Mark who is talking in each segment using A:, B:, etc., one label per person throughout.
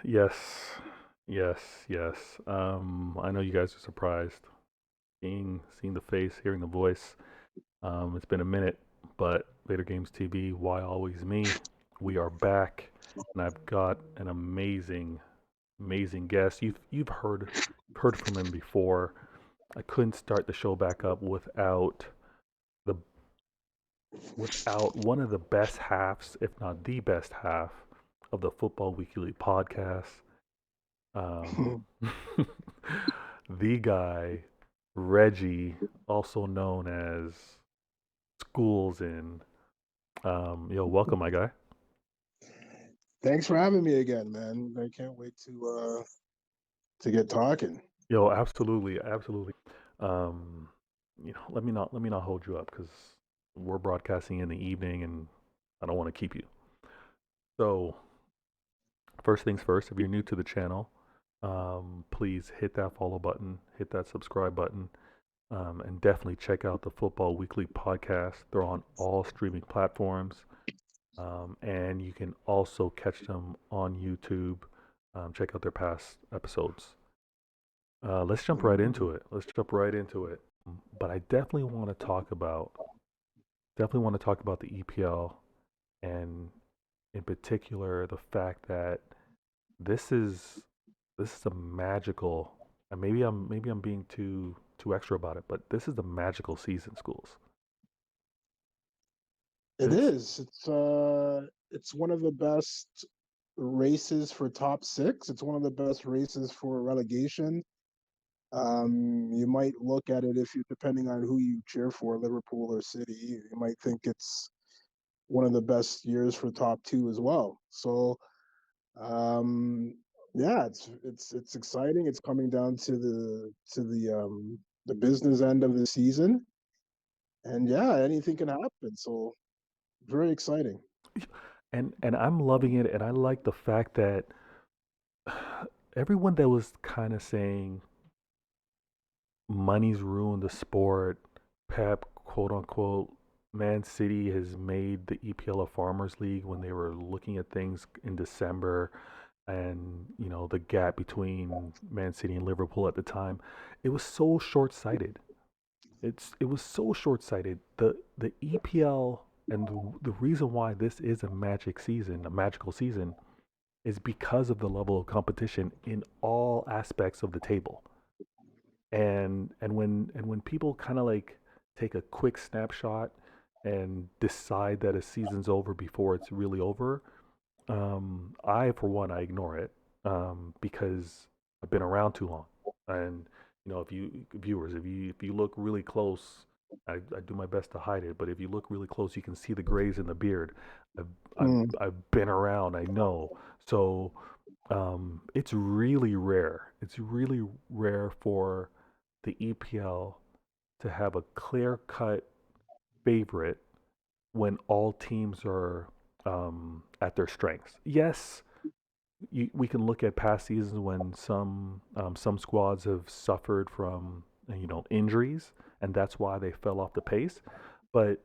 A: Yes, yes, yes. I know you guys are surprised seeing the face, hearing the voice. It's been a minute, but Vader Games TV, why always me? We are back, and I've got an amazing guest. You've heard from him before. I couldn't start the show back up the without one of the best halves, if not the best half, of the Futbol Weekly Podcast. Um, the guy, Reggie, also known as Skoolzin. Yo, welcome, my guy.
B: Thanks for having me again, man. I can't wait to get talking.
A: Yo, absolutely, absolutely. Um, let me not hold you up because we're broadcasting in the evening, and I don't want to keep you. So, first things first, if you're new to the channel, please hit that follow button, hit that subscribe button, and definitely check out the Futbol Weekly Podcast. They're on all streaming platforms. And you can also catch them on YouTube. Check out their past episodes. Let's jump right
B: Mhm.
A: into it. Let's jump right into it. But I definitely want to talk about the EPL, and in particular the fact that this is this is a magical. And maybe I'm being too extra about it, but this is the magical season, schools.
B: It
A: This
B: is. It's one of the best races for top six. It's one of the best races for relegation. You might look at it if you, depending on who you cheer for, Liverpool or City, you might think it's one of the best years for top two as well. So, um, yeah, it's exciting. It's coming down to the business end of the season, and yeah, anything can happen. So very exciting.
A: and I'm loving it, and I like the fact that everyone that was kind of saying money's ruined the sport, Pep, quote unquote, Man City has made the EPL a farmers league when they were looking at things in December, and the gap between Man City and Liverpool at the time, it was so short-sighted. It was so short-sighted. The EPL, and the reason why this is a magical season, is because of the level of competition in all aspects of the table. And when people kind of like take a quick snapshot and decide that a season's over before it's really over, I for one, I ignore it, because I've been around too long. And if you viewers, if you look really close, I do my best to hide it, but if you look really close, you can see the grays in the beard. I've I've,
B: Mm.
A: I've been around, I know. So it's really rare. It's really rare for the EPL to have a clear cut favorite when all teams are at their strengths. Yes, we can look at past seasons when some squads have suffered from injuries, and that's why they fell off the pace. But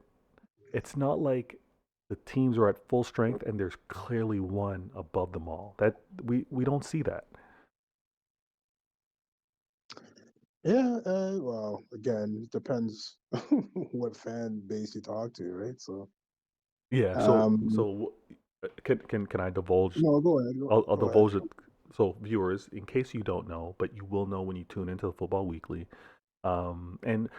A: it's not like the teams are at full strength and there's clearly one above them all. That we don't see that.
B: Yeah, well, again, it depends what fan base you talk to, right? So,
A: Yeah. So
B: um,
A: so can I divulge?
B: no, go ahead,
A: I'll
B: go ahead.
A: divulge it. So viewers, in case you don't know, but you will know when you tune into the Football Weekly. And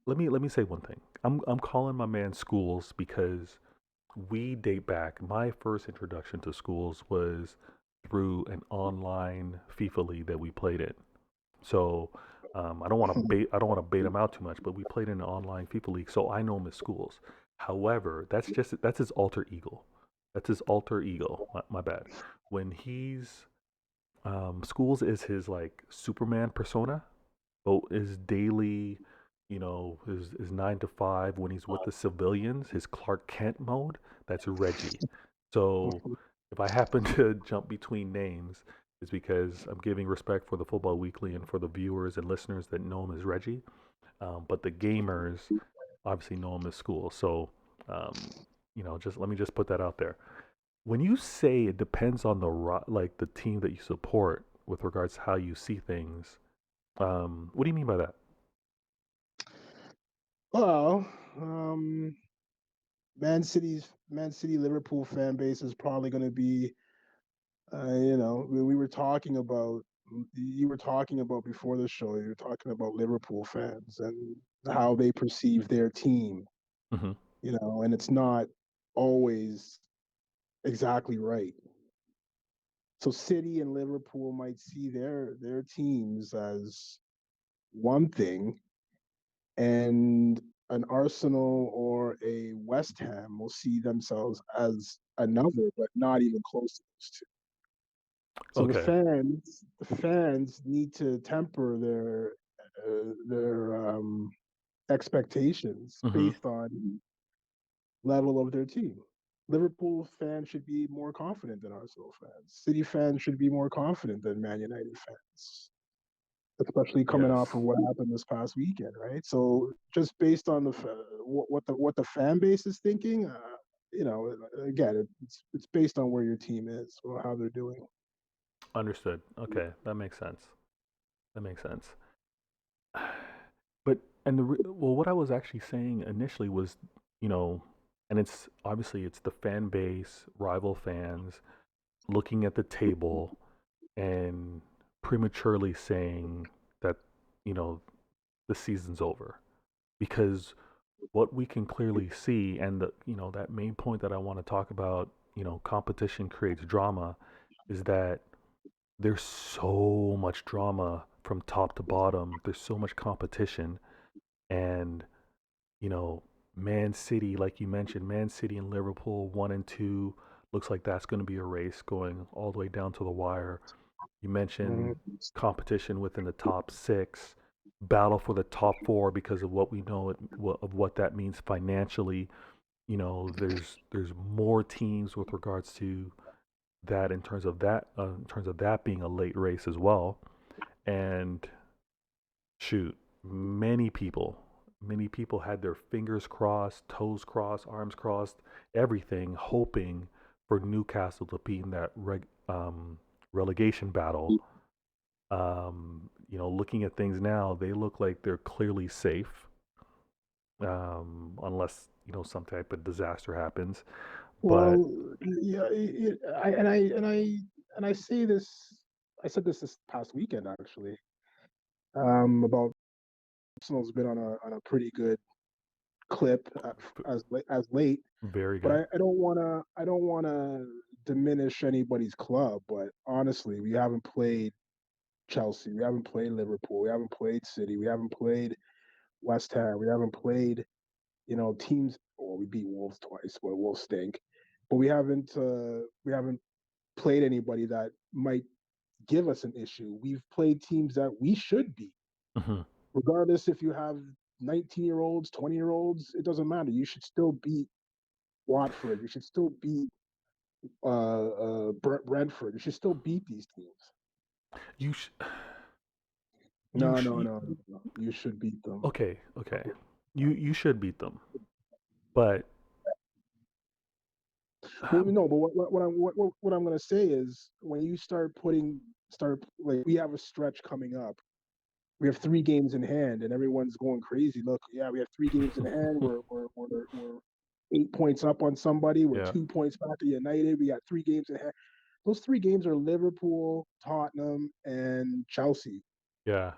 A: let me say one thing. I'm calling my man Schools because we date back. My first introduction to Schools was through an online FIFA league that we played in. So I don't want to bait him out too much, but we played in an online FIFA league, so I know him as Schools. However, that's his alter ego. That's his alter ego. My bad. When he's Schools is his like Superman persona, but his daily, his 9 to 5 when he's with the civilians, his Clark Kent mode, that's Reggie. So if I happen to jump between names, it's because I'm giving respect for the Football Weekly and for the viewers and listeners that know him as Reggie. But the gamers obviously know him as School. So, just let me just put that out there. When you say it depends on like the team that you support with regards to how you see things, what do you mean by that?
B: Well, Man City Liverpool fan base is probably going to be, we were talking about, you were talking about before the show, you were talking about Liverpool fans and how they perceive their team,
A: Hmm.
B: and it's not always exactly right. So City and Liverpool might see their teams as one thing, and an Arsenal or a West Ham will see themselves as another, but not even close to those two. So
A: Okay.
B: the fans need to temper their expectations
A: Hmm.
B: based on level of their team. Liverpool fans should be more confident than Arsenal fans. City fans should be more confident than Man United fans, especially coming off of
A: Yes.
B: what happened this past weekend, right? So just based on what the fan base is thinking, again, it's based on where your team is or how they're doing.
A: Understood. Okay, that makes sense. That makes sense. But well, what I was actually saying initially was, you know, and it's obviously it's the fan base, rival fans looking at the table and prematurely saying that, you know, the season's over because what we can clearly see and that main point that I want to talk about, competition creates drama is that there's so much drama from top to bottom. There's so much competition and you know, Man City, like you mentioned, Man City and Liverpool, 1 and 2, looks like that's going to be a race going all the way down to the wire. You mentioned
B: Mm-hmm.
A: competition within the top six, battle for the top four because of what we know of what that means financially. There's more teams with regards to that in terms of that being a late race as well. And shoot, many people had their fingers crossed, toes crossed, arms crossed, everything, hoping for Newcastle to be in that relegation battle. Looking at things now, they look like they're clearly safe, unless some type of disaster happens. But
B: Well, yeah, and I say this. I said this past weekend actually. About Arsenal's been on a pretty good clip as late,
A: very
B: but
A: good.
B: I don't wanna diminish anybody's club. But honestly, we haven't played Chelsea, we haven't played Liverpool, we haven't played City, we haven't played West Ham, we haven't played teams. Well, we beat Wolves twice, but Wolves stink. But we haven't played anybody that might give us an issue. We've played teams that we should beat,
A: Hmm.
B: regardless if you have 19-year-olds, 20-year-olds. It doesn't matter. You should still beat Watford. You should still beat Brentford. You should still beat these teams.
A: You sh- you
B: No,
A: sh-
B: no, no, no, no. You should beat them.
A: okay, okay. You should beat them, but
B: Well, no, but what I'm gonna say is when you start like we have a stretch coming up. We have 3 games in hand, and everyone's going crazy. Look, yeah, we have 3 games in hand. We're 8 points up on somebody. We're
A: yeah,
B: 2 points back to United. We got 3 games in hand. Those 3 games are Liverpool, Tottenham, and Chelsea.
A: yeah.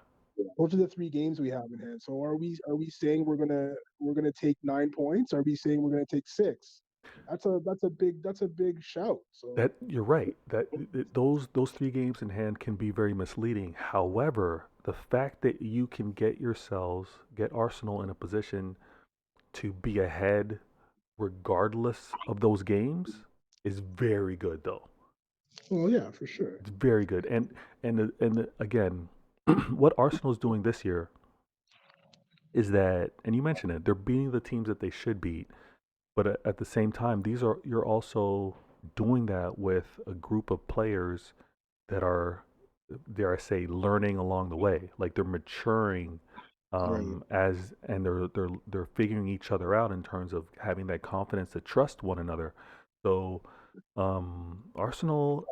B: Those are the 3 games we have in hand. So are we saying we're gonna take 9 points? Are we saying we're gonna take 6? That's a big shout. So
A: That you're right. Those 3 games in hand can be very misleading. However, the fact that you can get Arsenal in a position to be ahead regardless of those games is very good though.
B: well, yeah, for sure.
A: It's very good. Again, what Arsenal is doing this year is that, and you mentioned it, they're beating the teams that they should beat. But at the same time, you're also doing that with a group of players that are, dare I say, learning along the way. Like they're maturing,
B: Right.
A: and they're figuring each other out in terms of having that confidence to trust one another. So Arsenal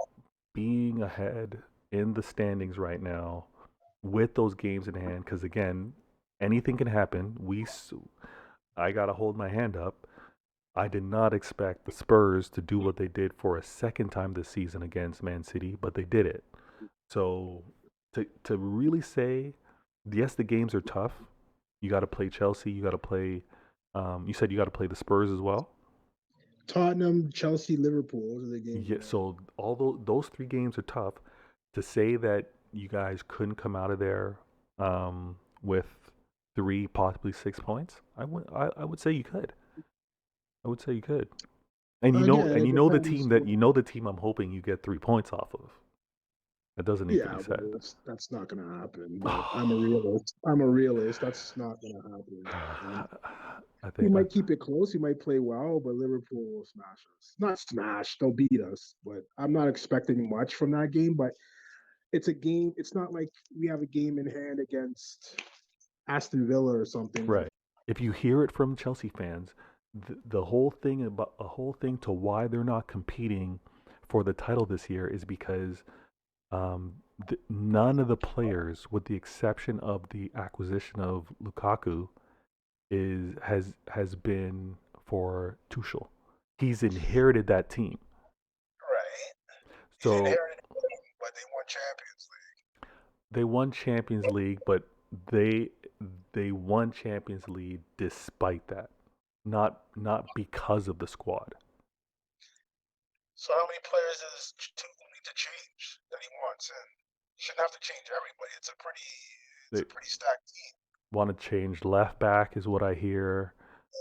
A: being ahead in the standings right now with those games in hand, because again, anything can happen. I gotta hold my hand up. I did not expect the Spurs to do what they did for a second time this season against Man City, but they did it. So to really say, yes, the games are tough. You got to play Chelsea. You got to play. You said you got to play the Spurs as well.
B: Tottenham, Chelsea, Liverpool. Those are the games
A: Yeah.
B: ahead.
A: So although those three games are tough, to say that you guys couldn't come out of there with three, possibly 6 points, I would say you could. I would say you could.
B: Again,
A: And
B: it
A: you know the
B: depends
A: team
B: who.
A: I'm hoping you get 3 points off of. That doesn't need to be
B: Yeah,
A: said.
B: well, that's not going to happen. But I'm a realist. I'm a realist. That's not going to happen. And
A: I
B: we
A: think
B: might keep it close. We might play well, but Liverpool will smash us. Not smash. They'll beat us. But I'm not expecting much from that game. But it's a game. It's not like we have a game in hand against Aston Villa or something. That
A: right. If you hear it from Chelsea fans, the whole thing about a whole thing to why they're not competing for the title this year is because um, none of the players, with the exception of the acquisition of Lukaku, has been for Tuchel. He's inherited that team.
B: right. He
A: So
B: inherited the team, but they won Champions League.
A: they won Champions League, but they they won Champions League despite that, not because of the squad.
B: So how many players does Tuchel need to change that he wants? And he shouldn't have to change everybody. It's
A: They
B: a pretty stacked team.
A: want to change left back, is what I hear.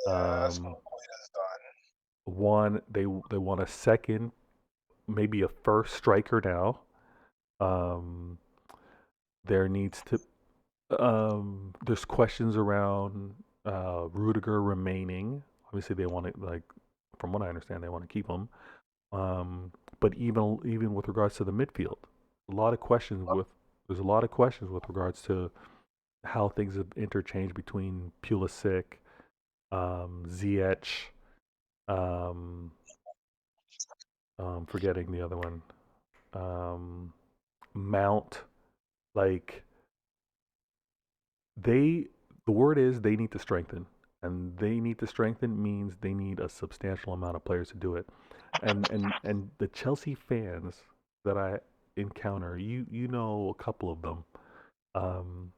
B: Yeah, that's
A: Um,
B: what Moyes done.
A: one they want a second, maybe a first striker now. Um, there needs to there's questions around Rudiger remaining. Obviously, they want to like, from what I understand, they want to keep him. But even with regards to the midfield, a lot of questions with there's a lot of questions with regards to how things have interchanged between Pulisic, Ziyech, um, forgetting the other one, um, Mount. Like they, the word is they need to strengthen, and they need to strengthen means they need a substantial amount of players to do it. And the Chelsea fans that I encounter, you know a couple of them, um,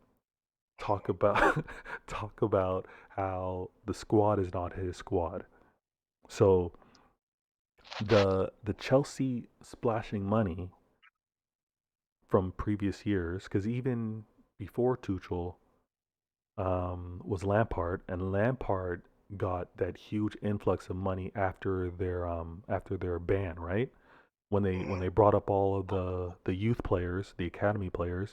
A: talk about talk about how the squad is not his squad. So the Chelsea splashing money from previous years, because even before Tuchel was Lampard, and Lampard got that huge influx of money after their ban, right? When they brought up all of the youth players, the academy players,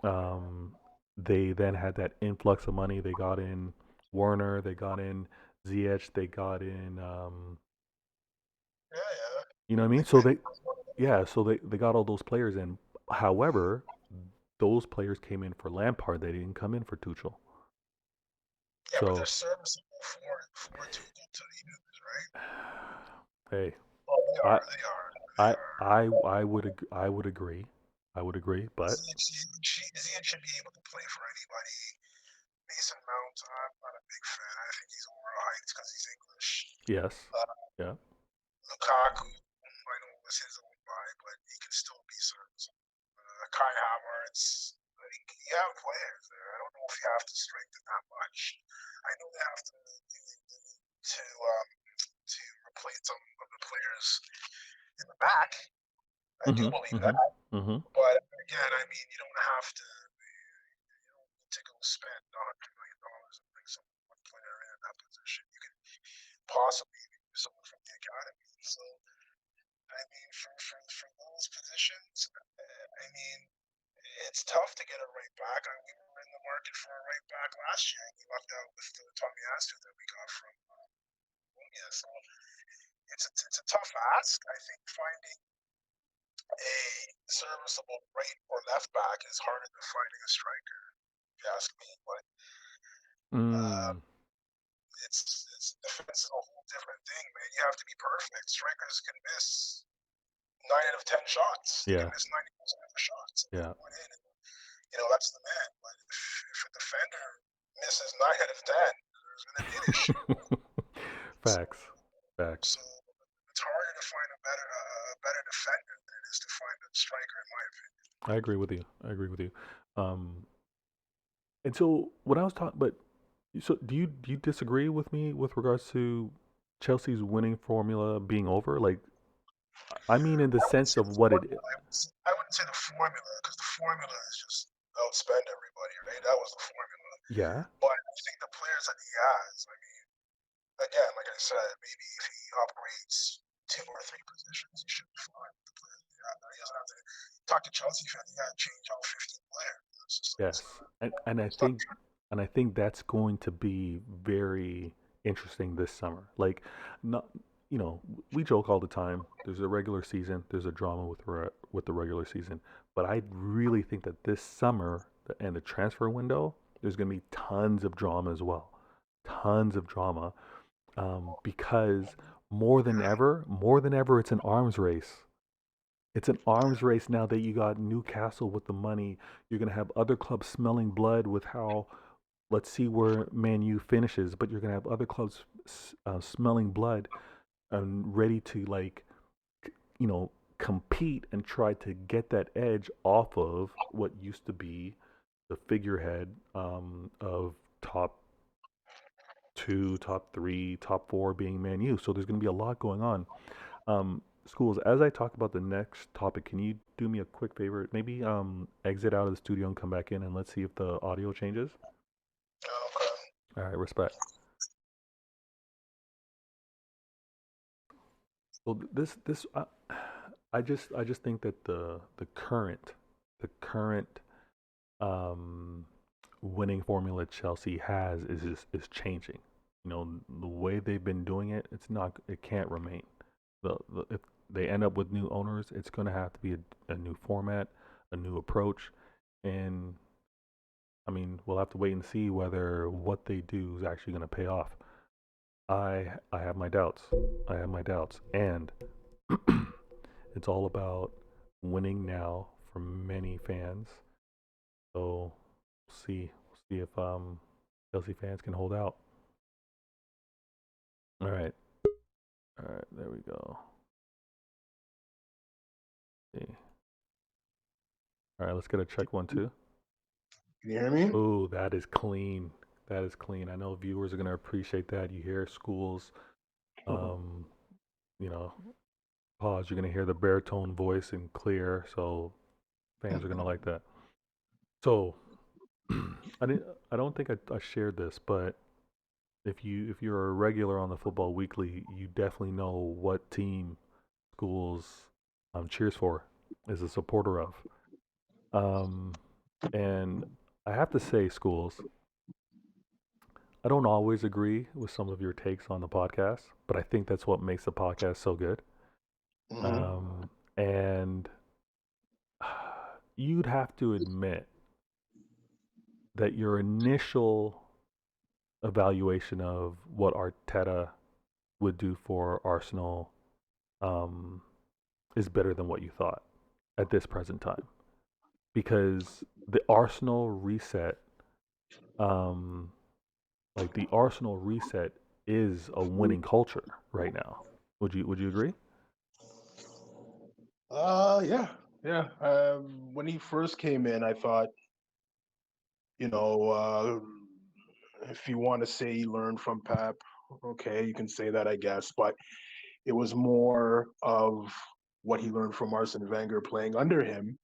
A: um, they then had that influx of money. They got in Werner, they got in Ziyech, they got in,
B: Yeah, yeah.
A: you know what I mean?
B: Like many.
A: So they got all those players in. However, those players came in for Lampard. They didn't come in for Tuchel.
B: Yeah, but they're
A: So,
B: serviceable for Tuchel to use, right?
A: hey,
B: Oh, they
A: I
B: are. They are. They are.
A: I would agree. I would agree, but
B: Ziyech should be able to play for anybody. Mason Mount, I'm not a big fan. I think he's overhyped because he's English.
A: yes,
B: Uh,
A: yeah.
B: Lukaku, I know it was his own buy, but he can still be serviceable. Kai Havertz, like, you have players there. I don't know if you have to strengthen that much. I know they have to replace some of the players in the back. I do
A: Mhm.
B: believe that,
A: Mhm. Mhm.
B: but again, I mean, you don't have to. You don't need to go spend $100 million and bring some one player in that position. You can possibly use someone from the academy. So I mean, for those positions, I mean, it's tough to get a right back. We were in the market for a right back last year, and we lucked out with the Tommy Astu that we got from India. So it's a tough ask. I think finding a serviceable right or left back is harder than finding a striker, if you ask me. But uh,
A: Mm.
B: it's defense is a whole different thing, man. You have to be perfect. Strikers can miss 9 out of 10 shots. They can
A: Yeah.
B: miss 90% of the shots and
A: Yeah.
B: put one in. That's the man. But if a defender misses 9 out of 10, there's going to be an issue.
A: Facts. Facts.
B: So it's harder to find a better defender than it is to find a striker, in my opinion.
A: I agree with you. And so when I was talking, but so do you disagree with me with regards to Chelsea's winning formula being over? Like, I mean, in the
B: I wouldn't
A: sense
B: say
A: of
B: the
A: what
B: formula.
A: it.
B: I wouldn't say the formula, because the formula is just outspend everybody, right? That was the formula.
A: Yeah.
B: But I think the players that he has, I mean, again, like I said, maybe if he operates 2 or 3 positions, he should be fine with the players that he has. He doesn't have to talk to Chelsea fans. He got to change all 15 players. It's just
A: Yes. And I
B: it's not
A: think that's going to be very interesting this summer. Like, not we joke all the time. There's a regular season. There's a drama with the regular season. But I really think that this summer and the transfer window, there's going to be tons of drama as well. Tons of drama, because more than ever, it's an arms race. It's an arms race now that you got Newcastle with the money. You're going to have other clubs smelling blood with how, let's see where Man U finishes, but you're going to have other clubs smelling blood and ready to, like, you know, compete and try to get that edge off of what used to be the figurehead of top two, top three, top four being Man U. So there's going to be a lot going on. Schools, as I talk about the next topic, can you do me a quick favor? Maybe exit out of the studio and come back in, and let's see if the audio changes.
B: okay.
A: All right, respect. Well, this I just think that the current um, winning formula Chelsea has is changing. The way they've been doing it can't remain. If they end up with new owners, it's going to have to be a new format, a new approach, and I mean, we'll have to wait and see whether what they do is actually going to pay off. I have my doubts. I have my doubts, and it's all about winning now for many fans. So we'll see if Chelsea fans can hold out. All right, all right, there we go. See. All right, let's get a check 1 2.
B: Can you hear me?
A: Oh, that is clean. That is clean. I know viewers are gonna appreciate that. You hear Schools, um, you know, pause. You're gonna hear the baritone voice and clear, so fans are gonna like that. So, I don't think I shared this, but if you're a regular on the Football Weekly, you definitely know what team Schools cheers for, is a supporter of. And I have to say, Schools, I don't always agree with some of your takes on the podcast, but I think that's what makes the podcast so good.
B: Mm-hmm.
A: And you'd have to admit that your initial evaluation of what Arteta would do for Arsenal um, is better than what you thought at this present time, because the Arsenal reset, um, like the Arsenal reset, is a winning culture right now. Would you agree?
B: Yeah, yeah. When he first came in, I thought, you know, if you want to say he learned from Pep, okay, you can say that, I guess. But it was more of what he learned from Arsene Wenger playing under him.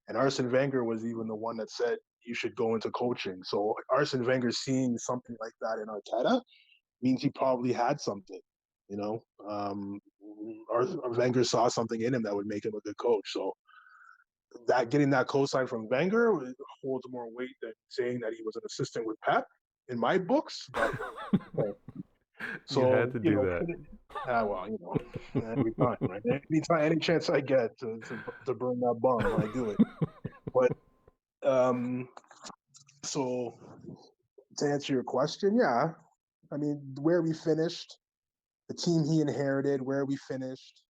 B: And Arsene Wenger was even the one that said you should go into coaching. So Arsene Wenger seeing something like that in Arteta means he probably had something. You know, Wenger saw something in him that would make him a good coach. So that getting that cosign from Wenger holds more weight than saying that he was an assistant with Pep in my books. But okay.
A: You had
B: So
A: to do that.
B: well, every time, right? Anytime, any chance I get to burn that bum, I do it. But um, so to answer your question, yeah, I mean, where we finished, the team he inherited, where we finished,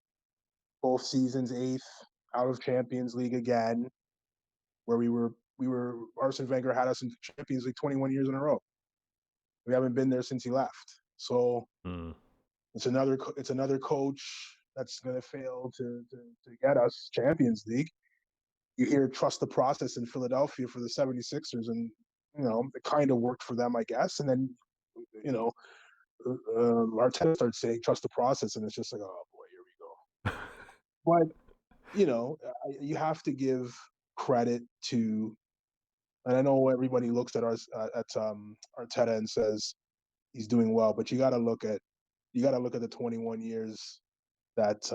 B: both seasons, eighth out of Champions League again, where we were Arsene Wenger had us in Champions League 21 years in a row. We haven't been there since he left. So
A: Mm.
B: it's another coach that's going to fail to get us Champions League. You hear trust the process in Philadelphia for the 76ers, and it kind of worked for them, I guess. And then you know Arteta starts saying trust the process, and it's just like, oh boy, here we go. But you have to give credit to, and I know everybody looks at Arteta and says he's doing well, but you got to look at the 21 years that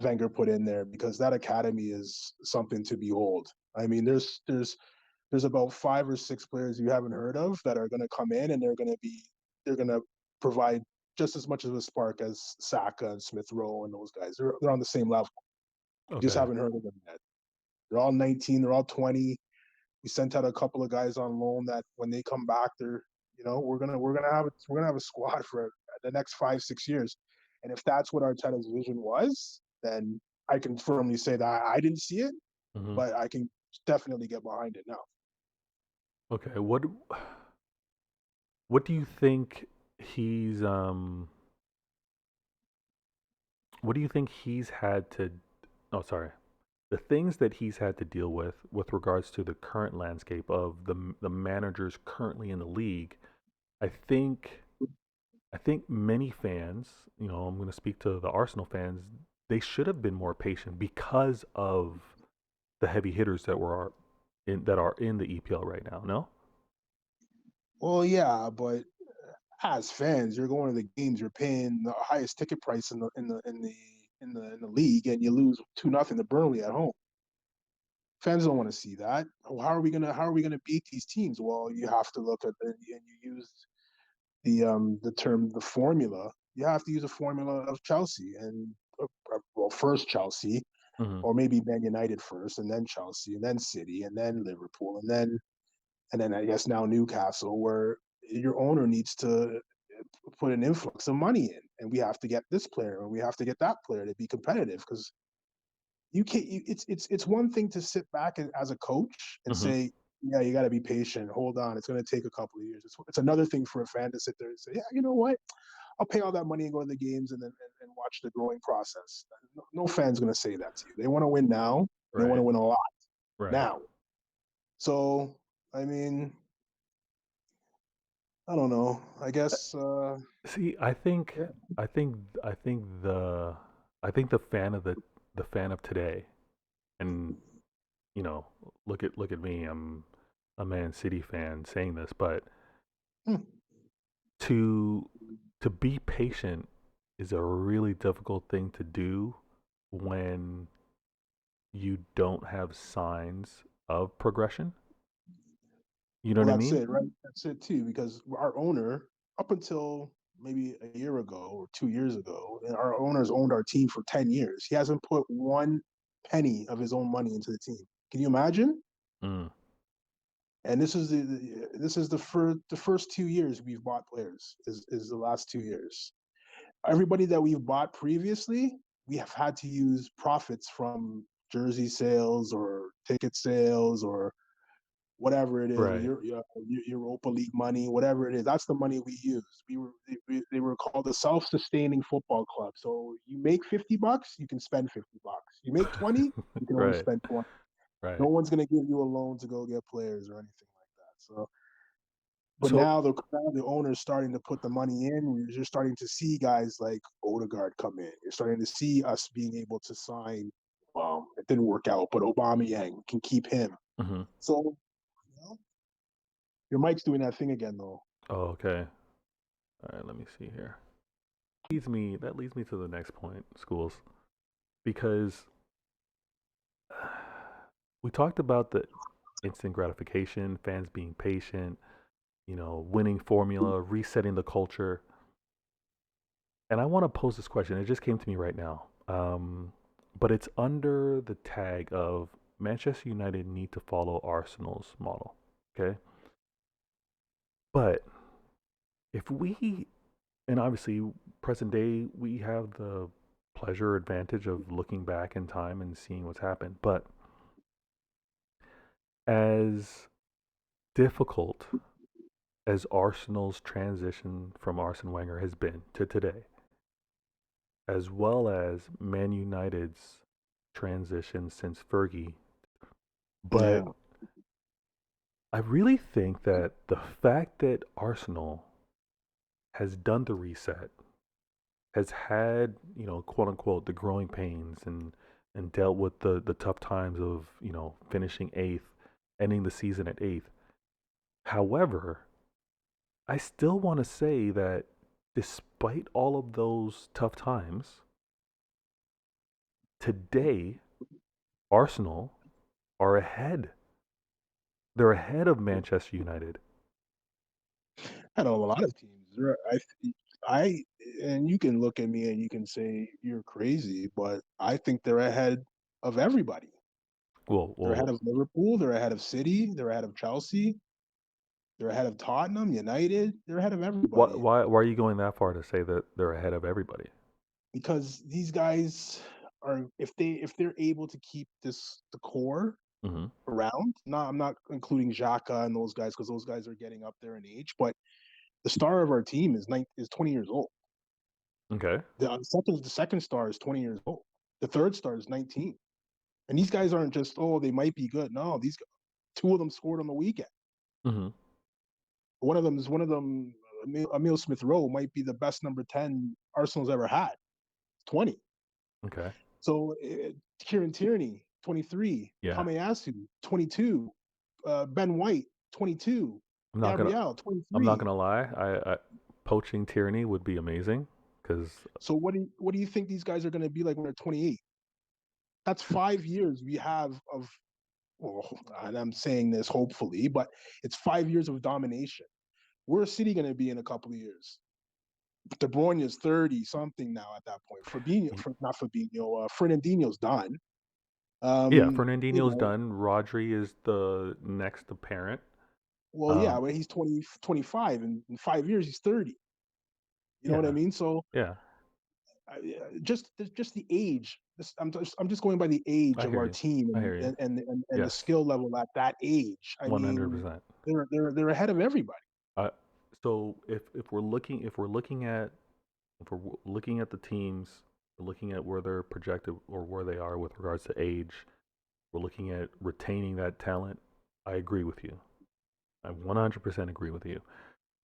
B: Wenger put in there, because that academy is something to behold. I mean, there's about 5 or 6 players you haven't heard of that are going to come in, and they're going to provide just as much of a spark as Saka and Smith Rowe and those guys. They're on the same level. You just
A: Okay.
B: haven't heard of them yet. They're all 19. They're all 20. We sent out a couple of guys on loan that when they come back, we're gonna have a squad for the next 5 6 years. And if that's what Arteta's vision was, then I can firmly say that I didn't see it,
A: Hmm.
B: but I can definitely get behind it now.
A: Okay. What do you think he's what do you think he's had to oh sorry. The things that he's had to deal with regards to the current landscape of the managers currently in the league, I think I think many fans, I'm going to speak to the Arsenal fans, they should have been more patient because of the heavy hitters that are in the EPL right now. No.
B: Well, yeah, but as fans, you're going to the games, you're paying the highest ticket price in the league, and you lose 2-0 to Burnley at home. Fans don't want to see that. How are we gonna beat these teams? Well, you have to look at and you use the term the formula. You have to use a formula of Chelsea and well, first Chelsea,
A: Hmm.
B: or maybe Man United first, and then Chelsea, and then City, and then Liverpool, and then I guess now Newcastle, where your owner needs to put an influx of money in, and we have to get this player, and we have to get that player to be competitive, because you can't. It's one thing to sit back as a coach and
A: Hmm.
B: say, yeah, you got to be patient. Hold on, it's going to take a couple of years. It's another thing for a fan to sit there and say, yeah, you know what? I'll pay all that money and go to the games, and watch the growing process. No fan's going to say that to you. They want to win now. They want to
A: Right.
B: win a lot
A: Right.
B: now. So, I mean, I don't know. I guess,
A: See, I think,
B: yeah.
A: I think, I think the fan of today, and you know, look at me. I'm a Man City fan saying this, but
B: Hmm.
A: to to be patient is a really difficult thing to do when you don't have signs of progression. You know
B: Well,
A: what I
B: that's
A: mean?
B: it, right? That's it too, because our owner, up until maybe a year ago or 2 years ago, and our owner's owned our team for 10 years. He hasn't put one penny of his own money into the team. Can you imagine?
A: Mm.
B: And this is the first 2 years we've bought players, is the last 2 years. Everybody that we've bought previously, we have had to use profits from jersey sales or ticket sales or whatever it is,
A: Right.
B: Europa League money, whatever it is. That's the money we use. They were called a self-sustaining football club. So you make $50, you can spend $50. You make 20, you can only
A: Right.
B: spend 20. No
A: Right.
B: one's gonna give you a loan to go get players or anything like that. So, but
A: So.
B: now the owner's starting to put the money in. You're starting to see guys like Odegaard come in. You're starting to see us being able to sign. It didn't work out, but Aubameyang can keep him.
A: Mhm.
B: So, your mic's doing that thing again, though.
A: Oh, okay. All right. Let me see here. That leads me to the next point, schools, because we talked about the instant gratification, fans being patient, winning formula, resetting the culture. And I want to pose this question. It just came to me right now. But it's under the tag of Manchester United need to follow Arsenal's model. Okay. But if we, and obviously present day, we have the pleasure advantage of looking back in time and seeing what's happened. But as difficult as Arsenal's transition from Arsene Wenger has been to today, as well as Man United's transition since Fergie, but
B: Yeah.
A: I really think that the fact that Arsenal has done the reset, has had, quote unquote, the growing pains and dealt with the tough times of, finishing eighth, ending the season at eighth. However, I still want to say that despite all of those tough times, today Arsenal are ahead. They're ahead of Manchester United.
B: I know a lot of teams. I, and you can look at me and you can say you're crazy, but I think they're ahead of everybody.
A: Well,
B: They're ahead
A: well,
B: of Liverpool. They're ahead of City. They're ahead of Chelsea. They're ahead of Tottenham, United. They're ahead of
A: why
B: everybody
A: why are you going that far to say that they're ahead of everybody?
B: because these guys are if they're able to keep the core
A: Hmm.
B: around. Not I'm not including Xhaka and those guys because those guys are getting up there in age, but the star of our team is 20 years old.
A: Okay.
B: The second star is 20 years old. The third star is 19. And these guys aren't just, oh, they might be good. No, these two of them scored on the weekend.
A: Hmm.
B: One of them, Emil Smith Rowe might be the best number 10 Arsenal's ever had. 20.
A: Okay.
B: So Kieran Tierney, 23.
A: Yeah.
B: Tomiyasu, 22. Ben White, 22.
A: I'm not gonna.
B: Gabriel,
A: I'm not
B: 23.
A: gonna lie. Poaching Tyranny would be amazing because
B: So what do you think these guys are going to be like when they're 28? That's 5 years we have of, well, and I'm saying this hopefully, but it's 5 years of domination. Where's City going to be in a couple of years? De Bruyne is 30 something now at that point. Not Fabinho, Fernandinho's done.
A: yeah,
B: You
A: Fernandinho's
B: know,
A: done. Rodri is the next apparent.
B: well, yeah,
A: Um,
B: when he's 20, 25, and in 5 years he's 30. You know what I
A: yeah,
B: mean? So
A: yeah,
B: just the age. I'm just going by the age
A: I
B: of
A: hear
B: our
A: you.
B: team
A: I hear you.
B: and the
A: Yes,
B: skill level at that age. I mean,
A: 100%.
B: they're ahead of everybody.
A: Uh, so if we're looking at the teams, we're looking at where they're projected or where they are with regards to age. We're looking at retaining that talent. I agree with you. I 100% agree with you.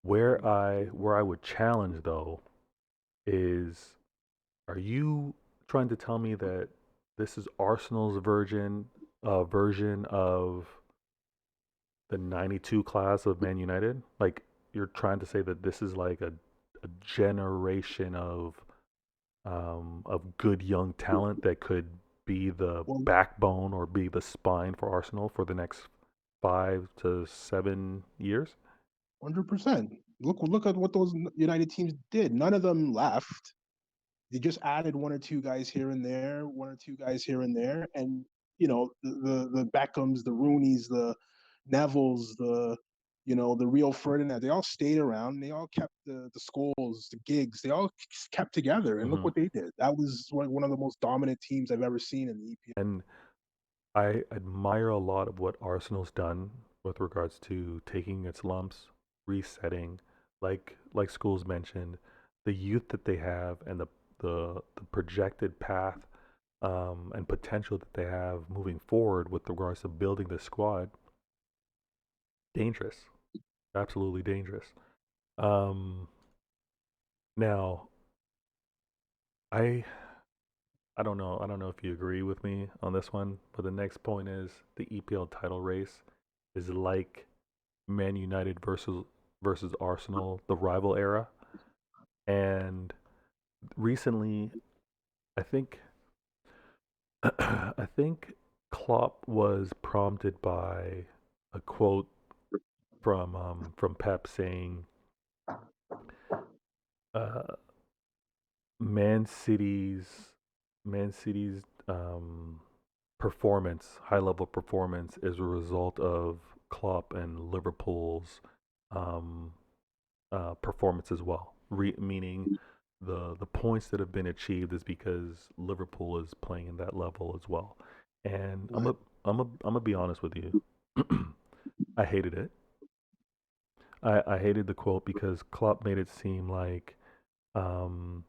A: Where I would challenge though is, are you trying to tell me that this is Arsenal's version of the '92 class of Man United? Like, you're trying to say that this is like a generation of good young talent that could be the
B: Well,
A: backbone or be the spine for Arsenal for the next 5 to 7 years?
B: 100%. Look at what those United teams did. None of them left. They just added one or two guys here and there, one or two guys here and there, and the Beckhams, the Rooneys, the Nevilles, the Rio Ferdinand. They all stayed around. They all kept the Scholes, the Gigs. They all kept together, and look
A: Hmm.
B: what they did. That was one of the most dominant teams I've ever seen in the EPL.
A: And I admire a lot of what Arsenal's done with regards to taking its lumps, resetting, like Schools mentioned, the youth that they have and the projected path and potential that they have moving forward with regards to building the squad. Dangerous, absolutely dangerous. Um, now, I I don't know. I don't know if you agree with me on this one, but the next point is the EPL title race is like Man United versus Arsenal, the rival era. And recently, I think I think Klopp was prompted by a quote from Pep saying, uh, "Man City's Man City's performance, high level performance, is a result of Klopp and Liverpool's um, performance as well. Meaning the points that have been achieved is because Liverpool is playing in that level as well. And
B: Right.
A: I'm gonna be honest with you. I hated it. I hated the quote because Klopp made it seem like um,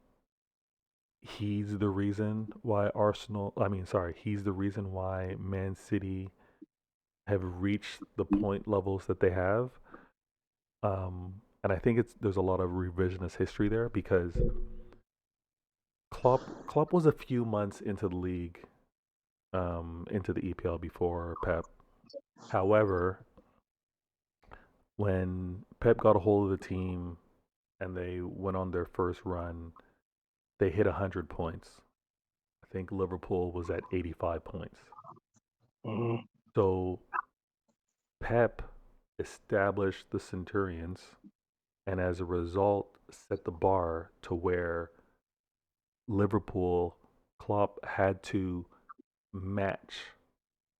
A: he's the reason why Arsenal. I mean, sorry, he's the reason why Man City have reached the point levels that they have. And I think there's a lot of revisionist history there because Klopp was a few months into the league, into the EPL before Pep. However, when Pep got a hold of the team and they went on their first run, they hit 100 points. I think Liverpool was at 85 points.
B: Mm-hmm.
A: So Pep established the Centurions and as a result set the bar to where Liverpool Klopp had to match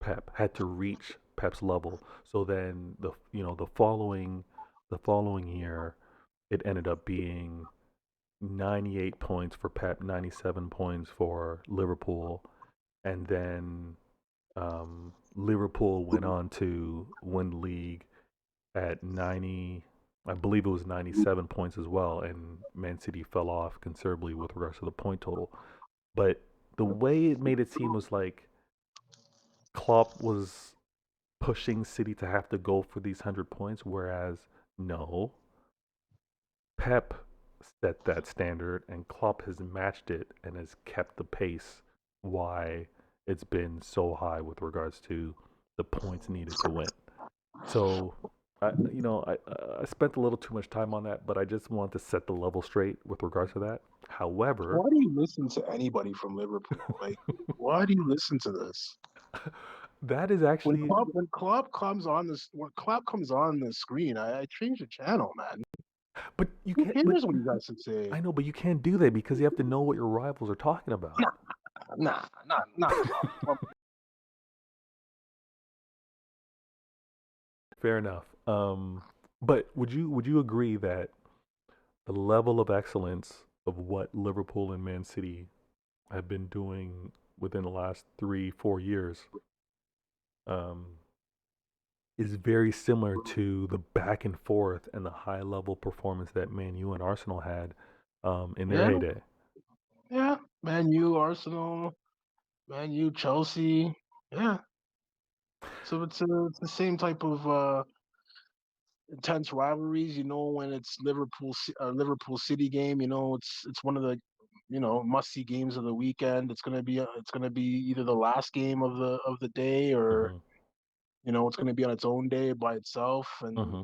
A: Pep, had to reach Pep's level. So then the following year it ended up being 98 points for Pep, 97 points for Liverpool, and then Liverpool went on to win the league at 90. I believe it was 97 points as well, and Man City fell off considerably with regards to the point total. But the way it made it seem was like Klopp was pushing City to have to go for these 100 points, whereas no, Pep set that standard and Klopp has matched it and has kept the pace why it's been so high with regards to the points needed to win. So, I spent a little too much time on that, but I just want to set the level straight with regards to that. However,
B: Why do you listen to anybody from Liverpool? Like, why do you listen to this?
A: that is
B: When
A: actually,
B: Klopp comes on this, when Klopp comes on the screen, I change the channel, man.
A: but you
B: Who
A: can't, but
B: cares what you guys say?
A: I know, but you can't do that because you have to know what your rivals are talking about.
B: Nah, not Klopp.
A: Fair enough. But would you agree that the level of excellence of what Liverpool and Man City have been doing within the last 3-4 years um, is very similar to the back and forth and the high level performance that Man U and Arsenal had in their
B: Yeah,
A: heyday.
B: yeah. Man U, Arsenal, Man U, Chelsea. Yeah. So it's the same type of intense rivalries. You know, when it's Liverpool City game, you know, it's one of the must see games of the weekend. It's gonna be either the last game of the day, or
A: Hmm.
B: it's gonna be on its own day by itself, and
A: Hmm.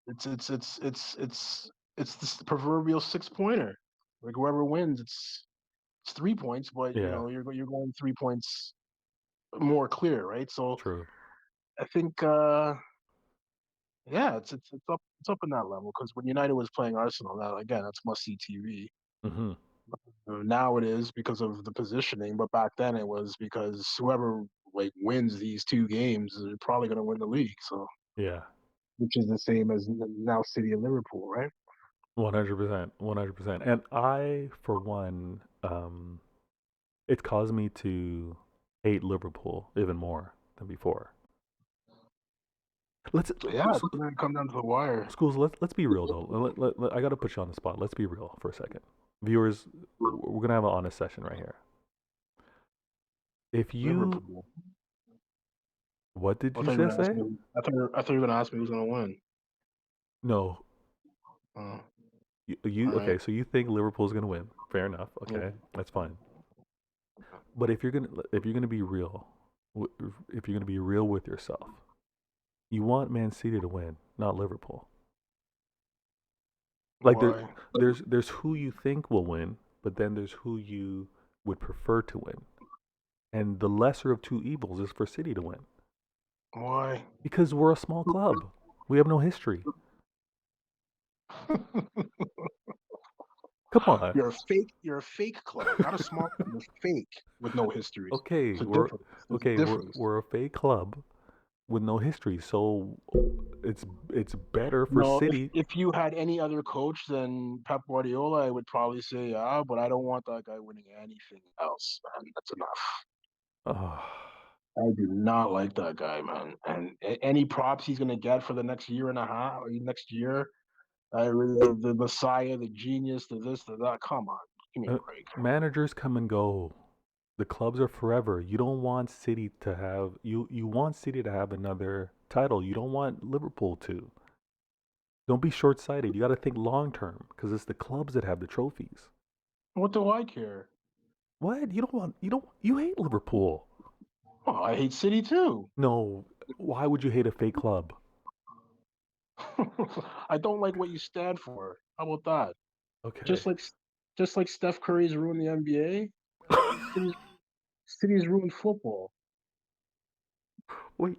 B: it's it's it's it's it's it's this proverbial 6 pointer. Like whoever wins, it's 3 points, but
A: Yeah,
B: you're going 3 points more clear, right? So
A: true.
B: I think yeah, it's up in that level because when United was playing Arsenal, that again, that's must see TV.
A: Hmm.
B: Now it is because of the positioning, but back then it was because whoever like wins these two games is probably going to win the league. So,
A: Yeah,
B: which is the same as now City and Liverpool, right?
A: 100%, 100%. And I, for one, it's caused me to hate Liverpool even more than before. Let's
B: So yeah, it's going to come down to the wire.
A: schools. Let's be real though. I got to put you on the spot. Let's be real for a second, viewers. We're gonna have an honest session right here. If you,
B: Liverpool.
A: what did
B: I
A: you
B: thought you were
A: just
B: going to ask
A: say?
B: me. I thought you were going to ask me who's going to win.
A: No,
B: Oh,
A: you
B: all right.
A: okay? So you think Liverpool's gonna win? Fair enough.
B: Yeah.
A: Okay, that's fine. But if you're gonna be real, if you're gonna be real with yourself, you want Man City to win, not Liverpool. Like
B: Why?
A: there's who you think will win, but then there's who you would prefer to win. And the lesser of two evils is for City to win
B: Why?
A: because we're a small club. We have no history. Come on.
B: You're a fake. You're a fake club, not a small club. You're fake with no history.
A: Okay,
B: It's a
A: we're
B: difference. There's a
A: okay. We're
B: difference.
A: we're a fake club, with no history. So it's better for
B: No,
A: City.
B: if you had any other coach than Pep Guardiola, I would probably say yeah, but I don't want that guy winning anything else, man. That's enough.
A: Uh,
B: I do not like that guy, man. And any props he's gonna get for the next year and a half, or next year, I really the Messiah, the genius, the this, the that. Come on, give me a break.
A: managers come and go. The clubs are forever. You don't want City to have you want City to have another title. You don't want Liverpool to. Don't be short-sighted. You got to think long term because it's the clubs that have the trophies.
B: What do I care?
A: What? You hate Liverpool.
B: Oh, I hate City too.
A: No, why would you hate a fake club?
B: I don't like what you stand for. How about that?
A: Okay.
B: Just like just like Steph Curry's ruined the NBA, City's ruined football.
A: Wait.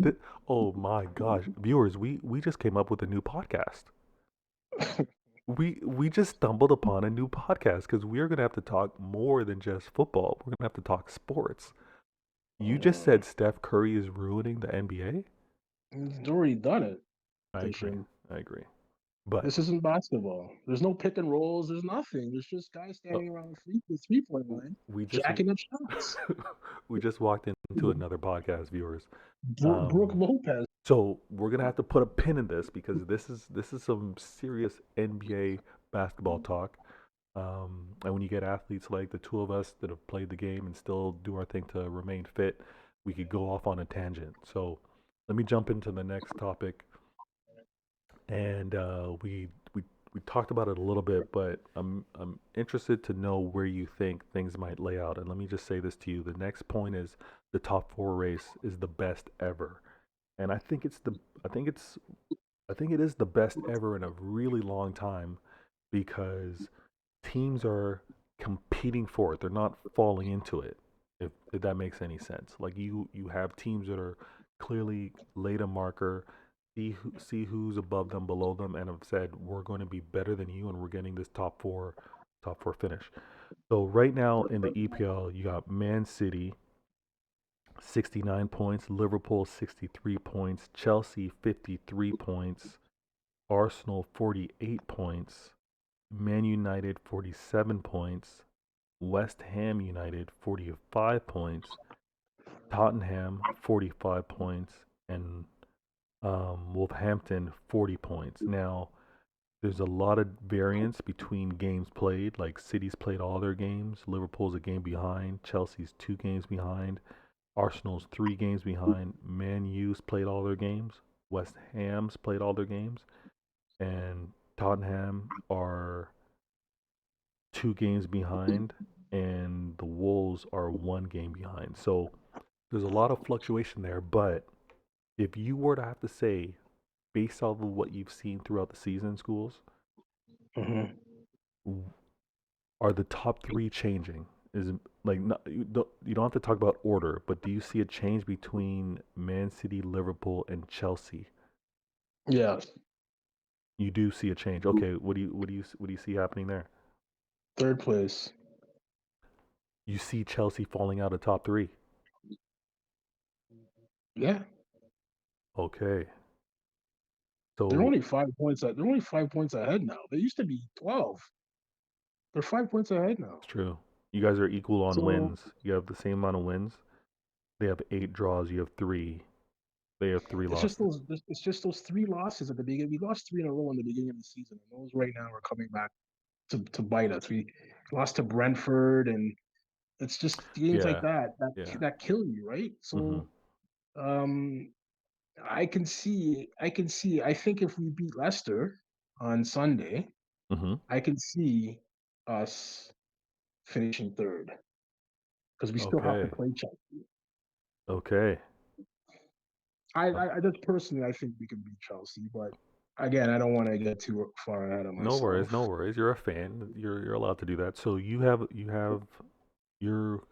A: Th- oh my gosh, viewers, we just came up with a new podcast. We just stumbled upon a new podcast because we're gonna have to talk more than just football. We're gonna have to talk sports. You just said Steph Curry is ruining the NBA?
B: He's already done it
A: I
B: to
A: agree.
B: Shin.
A: I agree. But
B: This isn't basketball. There's no pick and rolls. There's nothing. There's just guys
A: uh,
B: standing around the 3 point line,
A: we just
B: jacking up shots.
A: we just walked into another podcast, viewers.
B: Brooke
A: Um,
B: Lopez.
A: so we're gonna have to put a pin in this because this is some serious NBA basketball talk. And when you get athletes like the two of us that have played the game and still do our thing to remain fit, we could go off on a tangent. So let me jump into the next topic. And we talked about it a little bit, but I'm interested to know where you think things might lay out. And let me just say this to you: the next point is the top four race is the best ever, and I think it's I think it is the best ever in a really long time because teams are competing for it. They're not falling into it. If that makes any sense. Like you have teams that are clearly laid a marker, see who's above them, below them, and have said we're going to be better than you, and we're getting this top four finish. So right now in the EPL, you got Man City 69 points, Liverpool 63 points, Chelsea 53 points, Arsenal 48 points, Man United 47 points, West Ham United 45 points, Tottenham 45 points, and Wolverhampton 40 points. Now, there's a lot of variance between games played. Like City's played all their games, Liverpool's a game behind, Chelsea's 2 games behind, Arsenal's 3 games behind, Man U's played all their games, West Ham's played all their games, and Tottenham are 2 games behind, and the Wolves are 1 game behind. So there's a lot of fluctuation there. But if you were to have to say, based off of what you've seen throughout the season, schools,
B: Mm-hmm.
A: are the top three changing? Is like not, you don't have to talk about order, but do you see a change between Man City, Liverpool, and Chelsea?
B: Yeah,
A: You do see a change. Okay, what do you see happening there?
B: third place.
A: You see Chelsea falling out of top three.
B: Yeah,
A: Okay,
B: they're
A: so
B: only 5 points. They're only 5 points ahead now. They used to be 12. They're 5 points ahead now.
A: it's true. You guys are equal on
B: So
A: wins. You have the same amount of wins. They have 8 draws. You have three. They have three
B: it's just
A: losses.
B: those. It's just those 3 losses at the beginning. We lost 3 in a row in the beginning of the season, and those right now are coming back to bite us. We lost to Brentford, and it's just games like
A: Yeah,
B: that
A: yeah.
B: that kill you, right?
A: Mhm,
B: So um, I can see. I think if we beat Leicester on Sunday,
A: mhm.
B: I can see us finishing third because we still have to
A: Okay,
B: play Chelsea.
A: okay. Uh,
B: I just personally I think we can beat Chelsea, but again, I don't want to get too far ahead of
A: no worries,
B: myself.
A: no worries. You're a fan. You're allowed to do that. So you have you're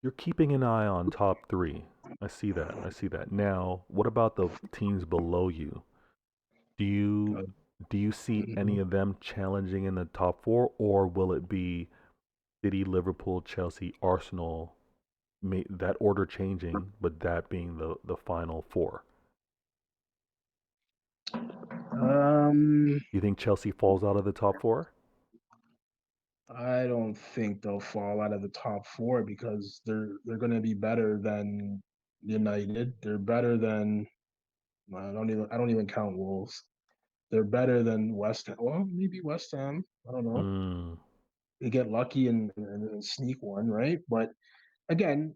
A: you're keeping an eye on top three. I see that. I see that. Now, what about the teams below you? Do you
B: Uh,
A: do you see any
B: mhm.
A: of them challenging in the top four, or will it be City, Liverpool, Chelsea, Arsenal that order changing, but that being the final four?
B: Um,
A: You think Chelsea falls out of the top four?
B: I don't think they'll fall out of the top four because they're going to be better than United. They're better than I don't even count Wolves. They're better than West Ham. Well, maybe West Ham. I don't know.
A: Mm,
B: They get lucky and sneak one, right? But again,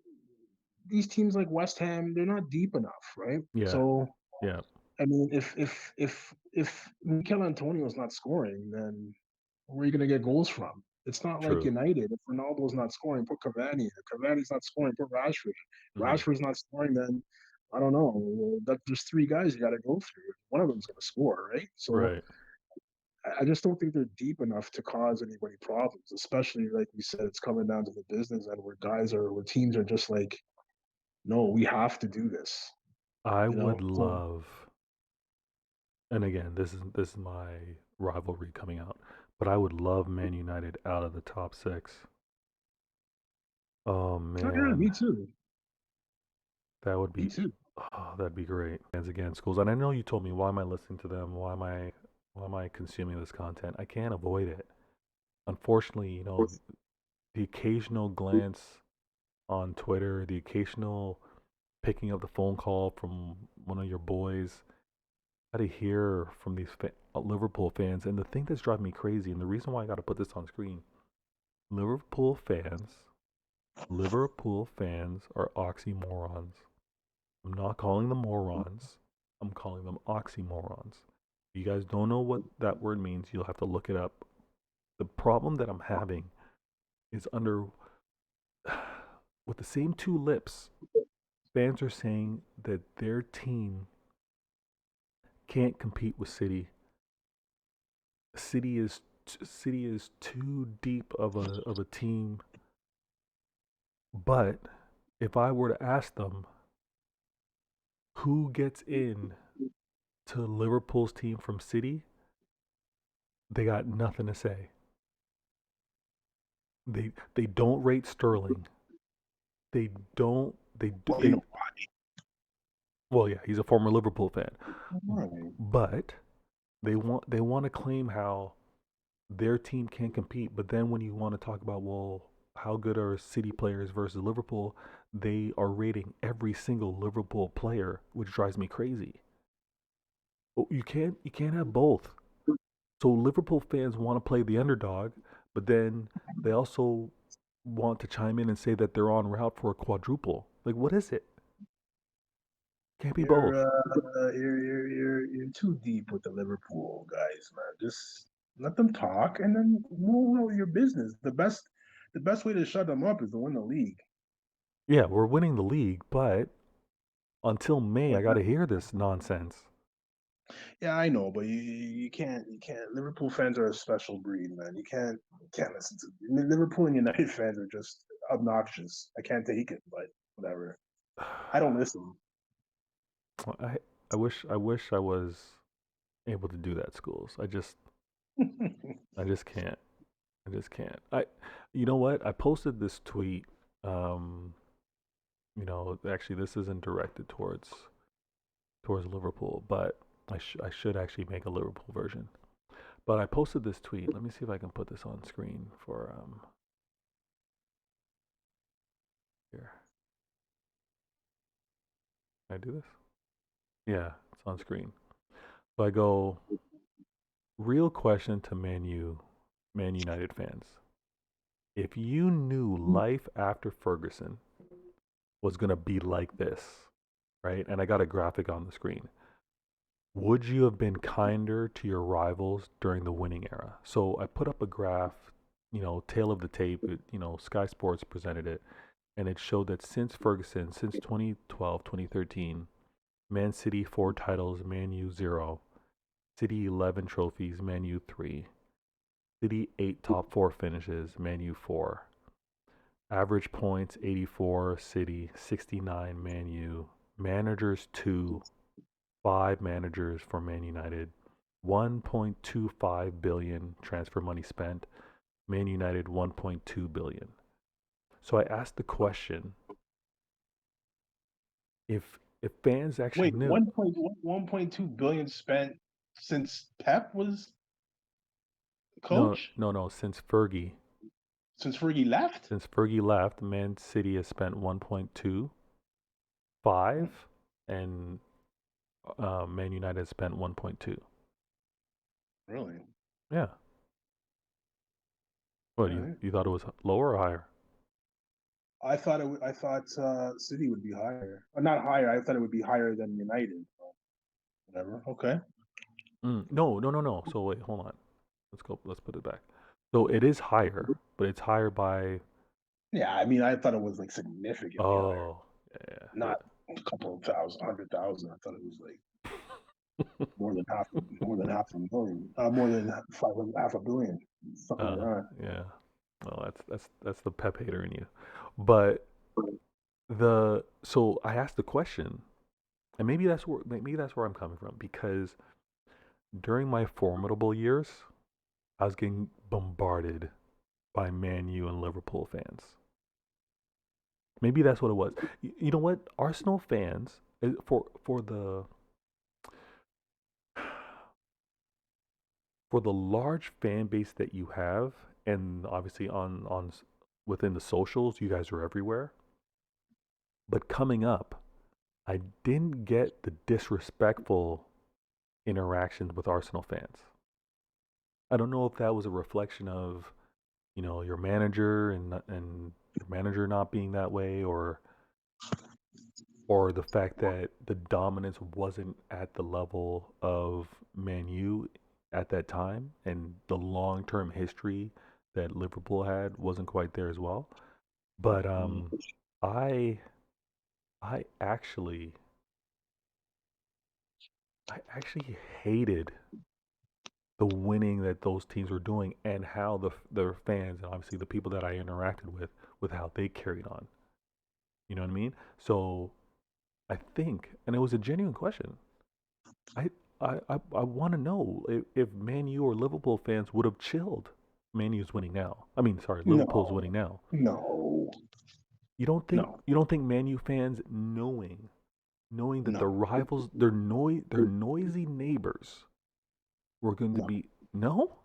B: these teams like West Ham, they're not deep enough, right?
A: yeah,
B: So
A: yeah,
B: I mean, if Mikel Antonio's not scoring, then where are you going to get goals from? It's not like
A: true.
B: United. If Ronaldo's not scoring, put Cavani. If Cavani's not scoring, put Rashford.
A: Hmm.
B: Rashford's not scoring, then I don't know. There's three guys you got to go through. One of them's going to score, right? So
A: Right.
B: I just don't think they're deep enough to cause anybody problems. Especially like we said, it's coming down to the business end where teams are just like, no, we have to do this.
A: I
B: You know,
A: would
B: so
A: love, and again, this is my rivalry coming out, but I would love Man United out of the top six. Oh
B: oh, yeah,
A: man,
B: me too.
A: that would
B: Me
A: be,
B: too.
A: oh, that'd be great. Fans again, schools, and I know you told me why am I listening to them? Why am I consuming this content? I can't avoid it. Unfortunately, the occasional glance on Twitter, the occasional picking up the phone call from one of your boys. Got to hear from these Liverpool fans, and the thing that's driving me crazy, and the reason why I got to put this on screen, Liverpool fans, Liverpool fans are oxymorons. I'm not calling them morons. I'm calling them oxymorons. If you guys don't know what that word means, you'll have to look it up. The problem that I'm having is under with the same two lips, fans are saying that their team can't compete with City. City is too deep of a team. But if I were to ask them who gets in to Liverpool's team from City, they got nothing to say. They don't rate Sterling. They don't
B: Well, you
A: they
B: know,
A: well yeah, he's a former Liverpool fan.
B: right.
A: But they want to claim how their team can't compete, but then when you want to talk about, well, how good are City players versus Liverpool, they are rating every single Liverpool player, which drives me crazy. You can't have both. So Liverpool fans want to play the underdog, but then they also want to chime in and say that they're on route for a quadruple. Like, what is it? Can't be
B: You're
A: both.
B: you're too deep with the Liverpool guys, man. Just let them talk and then move on with your business. The best way to shut them up is to win the league.
A: Yeah, we're winning the league, but until May, I got to hear this nonsense.
B: Yeah, I know, but you can't. Liverpool fans are a special breed, man. You can't listen to Liverpool and United fans are just obnoxious. I can't take it, but whatever. I don't listen.
A: I I wish I was able to do that, schools. I just can't. I just can't. You know what? I posted this tweet. Um, actually, this isn't directed towards Liverpool, but I should actually make a Liverpool version. But I posted this tweet. Let me see if I can put this on screen for here. Can I do this? Yeah, it's on screen. So I go, real question to Man United fans. If you knew life after Ferguson was gonna be like this, right? And I got a graphic on the screen. Would you have been kinder to your rivals during the winning era? So I put up a graph, tail of the tape. Sky Sports presented it, and it showed that since Ferguson, since 2012, 2013, Man City 4 titles, Man U 0, City 11 trophies, Man U 3, City 8 top 4 finishes, Man U 4. Average points 84, City 69, Man U. Managers 2, 5 managers for Man United. 1.25 billion transfer money spent. Man United 1.2 billion. So I asked the question, If fans actually
B: Wait,
A: knew.
B: 1.2 billion spent since Pep was
A: No,
B: coach?
A: no, no.
B: Since Fergie left?
A: Since Fergie left, Man City has spent 1.25, and Man United spent 1.2.
B: Really?
A: Yeah. What,
B: All
A: you
B: right.
A: you thought it was lower or higher?
B: I thought City would be higher. Not higher. I thought it would be higher than United. But whatever. Okay.
A: No, no, no, no. So wait, hold on. Let's go. Let's put it back. So it is higher, but it's higher by.
B: Yeah, I mean, I thought it was like significantly higher,
A: Oh, yeah,
B: not a couple of thousand, 100,000. I thought it was like
A: yeah.
B: more than half a million, more than half a billion, something like that.
A: Yeah. Well, that's the Pep hater in you. But so I asked the question, and maybe that's where I'm coming from, because during my formidable years, I was getting bombarded by Man U and Liverpool fans. Maybe that's what it was. You know what? Arsenal fans, for the large fan base that you have, and obviously on within the socials, you guys are everywhere. But coming up, I didn't get the disrespectful interactions with Arsenal fans. I don't know if that was a reflection of, your manager and your manager not being that way, or the fact that the dominance wasn't at the level of Man U at that time, and the long-term history that Liverpool had wasn't quite there as well. But
B: Mm.
A: I I actually I actually hated the winning that those teams were doing, and how their fans, and obviously the people that I interacted with how they carried on. You know what I mean? So I think, and it was a genuine question. I I want to know if Man U or Liverpool fans would have chilled. Man U's winning now. I mean, sorry, Liverpool's
B: No,
A: winning now.
B: no, no,
A: You don't think Man U fans, knowing that the
B: no,
A: rivals, their noisy neighbors, were going to
B: no.
A: be, no?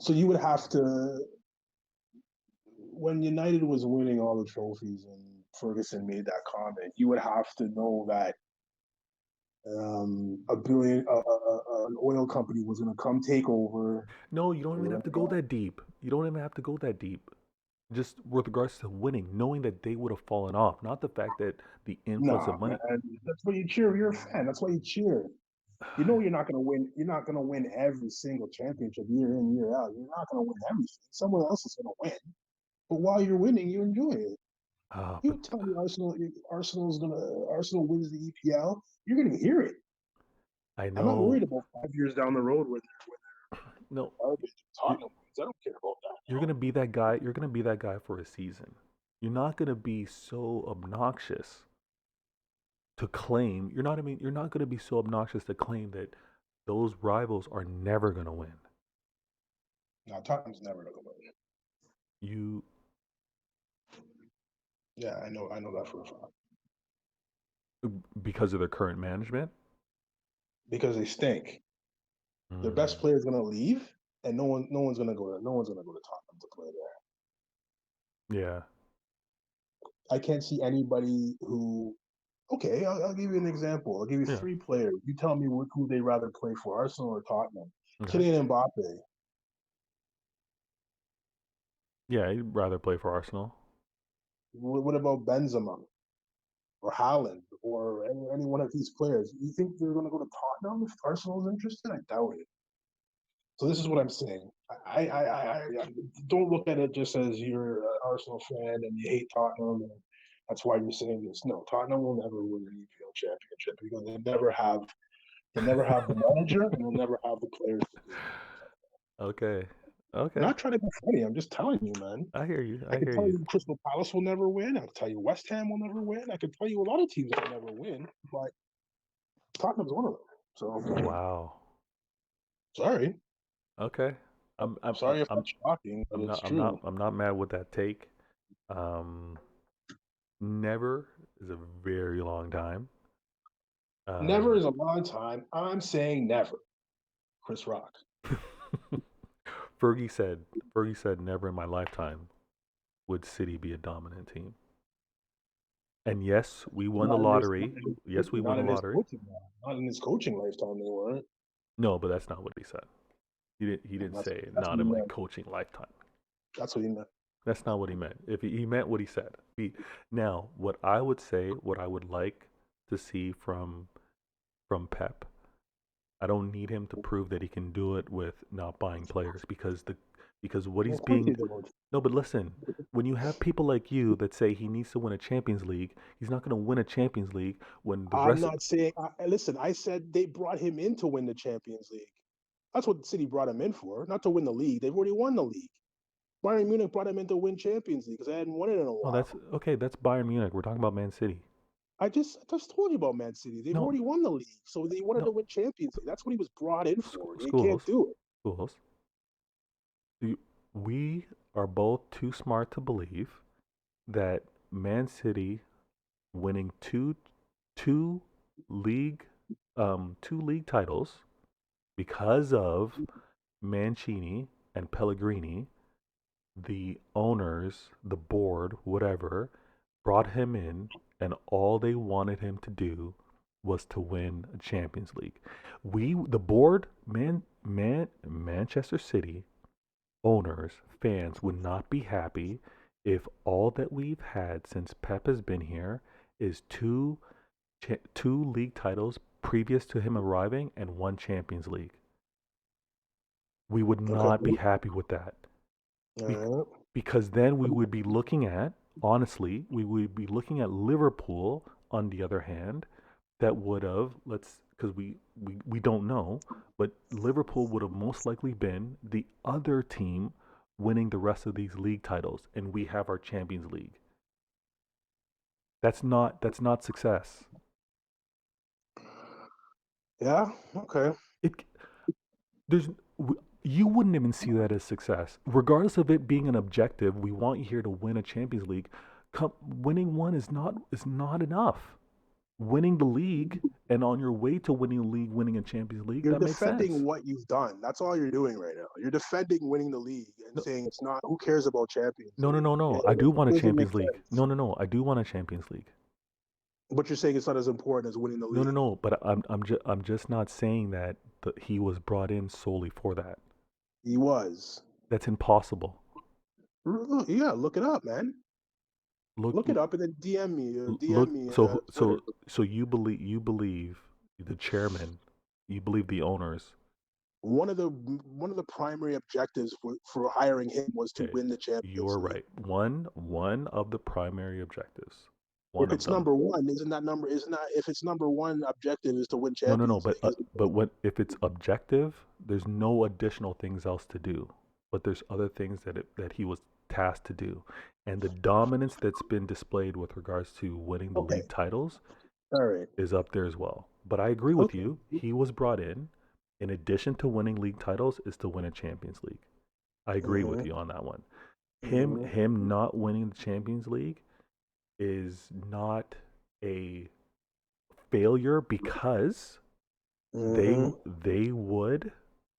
B: So you would have to, when United was winning all the trophies and Ferguson made that comment, you would have to know that an oil company was going to come take over.
A: No, you don't even have to go
B: Right?
A: that deep. You don't even have to go that deep. Just with regards to winning, knowing that they would have fallen off, not the fact that the influx
B: Nah,
A: of money.
B: man, that's why you cheer. You're a fan. That's why you cheer. You know you're not going to win. You're not going to win every single championship year in year out. You're not going to win everything. Someone else is going to win. But while you're winning, you enjoy it.
A: But
B: You tell me Arsenal wins the EPL, you're gonna hear it.
A: I
B: I'm not
A: know.
B: worried about 5 years down the road when
A: No,
B: they're garbage.
A: you're,
B: Tottenham wins. I don't care about that
A: you're
B: now.
A: gonna be that guy. You're gonna be that guy for a season. You're not gonna be so obnoxious to claim. You're not. I mean, you're not gonna be so obnoxious to claim that those rivals are never gonna win.
B: No, Tottenham's never gonna win.
A: You
B: Yeah, I know. I know that for a fact
A: Because of their current management.
B: because they stink. Their best
A: Mm,
B: player is gonna leave, and no one's gonna go to Tottenham to play there.
A: yeah.
B: I can't see anybody who. Okay, I'll give you an example. I'll give you
A: Yeah.
B: three players. You tell me who they rather play for, Arsenal or Tottenham.
A: Okay.
B: Kylian Mbappe.
A: Yeah, I'd rather play for Arsenal.
B: What about Benzema or Haaland or any one of these players? You think they're going to go to Tottenham if Arsenal is interested? I doubt it. So this is what I'm saying. I don't look at it just as you're an Arsenal fan and you hate Tottenham and that's why you're saying this. No, Tottenham will never win an EPL championship because they never have the manager and they'll never have the players to do it.
A: Okay.
B: I'm
A: Okay.
B: not trying to be funny. I'm just telling you, man.
A: I hear you.
B: I
A: I
B: could
A: hear
B: tell
A: you.
B: you Crystal Palace will never win. I could tell you West Ham will never win. I could tell you a lot of teams will never win, but Tottenham's one of them. So
A: Wow.
B: sorry,
A: Okay.
B: sorry if that's shocking, but
A: I'm
B: it's
A: not
B: true.
A: I'm not mad with that take. Um, never. is a very long time.
B: Never
A: Um,
B: is a long time. I'm saying never. Chris Rock.
A: Fergie said, Fergie said, never in my lifetime would City be a dominant team. And yes, we won the
B: Not in his,
A: lottery. Yes, we won
B: not
A: the
B: in his
A: lottery.
B: coaching, not in his coaching lifetime. They weren't.
A: No, but that's not what he said. He didn't. He didn't
B: That's
A: say
B: that's what
A: not
B: he
A: in my
B: meant.
A: coaching lifetime.
B: That's what he meant.
A: That's not what he meant. If he meant what he said. Now, what I would say, what I would like to see from Pep, I don't need him to prove that he can do it with not buying players because what
B: Well,
A: he's
B: of course he
A: being.
B: don't.
A: No, but listen, when you have people like you that say he needs to win a Champions League, he's not going to win a Champions League when the
B: I'm
A: rest.
B: not saying. Listen, I said they brought him in to win the Champions League. That's what City brought him in for, not to win the league. They've already won the league. Bayern Munich brought him in to win Champions League because they hadn't won it in a
A: No, that's
B: while.
A: okay. That's Bayern Munich. We're talking about Man City.
B: I just told you about Man City. They've
A: No,
B: already won the league, so they wanted
A: no,
B: to win Champions League. That's what he was brought in for. He can't
A: schools,
B: do it.
A: schools. We are both too smart to believe that Man City winning two league two league titles because of Mancini and Pellegrini, the owners, the board, whatever, brought him in, and all they wanted him to do was to win a Champions League. The board, Manchester City owners, fans would not be happy if all that we've had since Pep has been here is two league titles previous to him arriving and one Champions League. We would
B: Okay.
A: not be happy with that. Be-
B: Uh,
A: because then we would be looking at, honestly, we would be looking at Liverpool, on the other hand, that would have, because we don't know, but Liverpool would have most likely been the other team winning the rest of these league titles, and we have our Champions League. That's not success.
B: yeah. Okay.
A: It there's you wouldn't even see that as success, regardless of it being an objective. We want you here to win a Champions League. Winning one is not enough. Winning the league and on your way to winning the league, winning a Champions League,
B: You're
A: that makes
B: defending
A: sense.
B: what you've done. That's all you're doing right now. You're defending winning the league and
A: No,
B: saying it's not. Who cares about Champions
A: no, no,
B: League?
A: no, no. I
B: It
A: do want a
B: doesn't make
A: Champions League.
B: sense.
A: No, no, no. I do want a Champions League.
B: But you're saying it's not as important as winning the
A: No, no,
B: league.
A: no. But I'm just not saying that he was brought in solely for that.
B: He was.
A: That's impossible.
B: Yeah, look it up, man.
A: Look,
B: Look it up and then DM me. DM
A: look.
B: me
A: So,
B: Twitter.
A: so you believe the chairman, you believe the owners.
B: One of the primary objectives for hiring him was to
A: Okay,
B: win the Champions
A: you're
B: League.
A: right. One of the primary objectives. One
B: If
A: of
B: it's
A: them.
B: number one, isn't that if it's number one objective is to win
A: No, no, no.
B: Champions
A: But
B: League?
A: what if it's objective? There's no additional things else to do. But there's other things that he was tasked to do, and the dominance that's been displayed with regards to winning the
B: Okay.
A: league titles
B: All right.
A: is up there as well. But I agree with
B: Okay.
A: you. He was brought in addition to winning league titles, is to win a Champions League. I agree with
B: Mm-hmm.
A: you on that one. Him
B: Mm-hmm.
A: him not winning the Champions League is not a failure because they
B: Mm-hmm.
A: they would,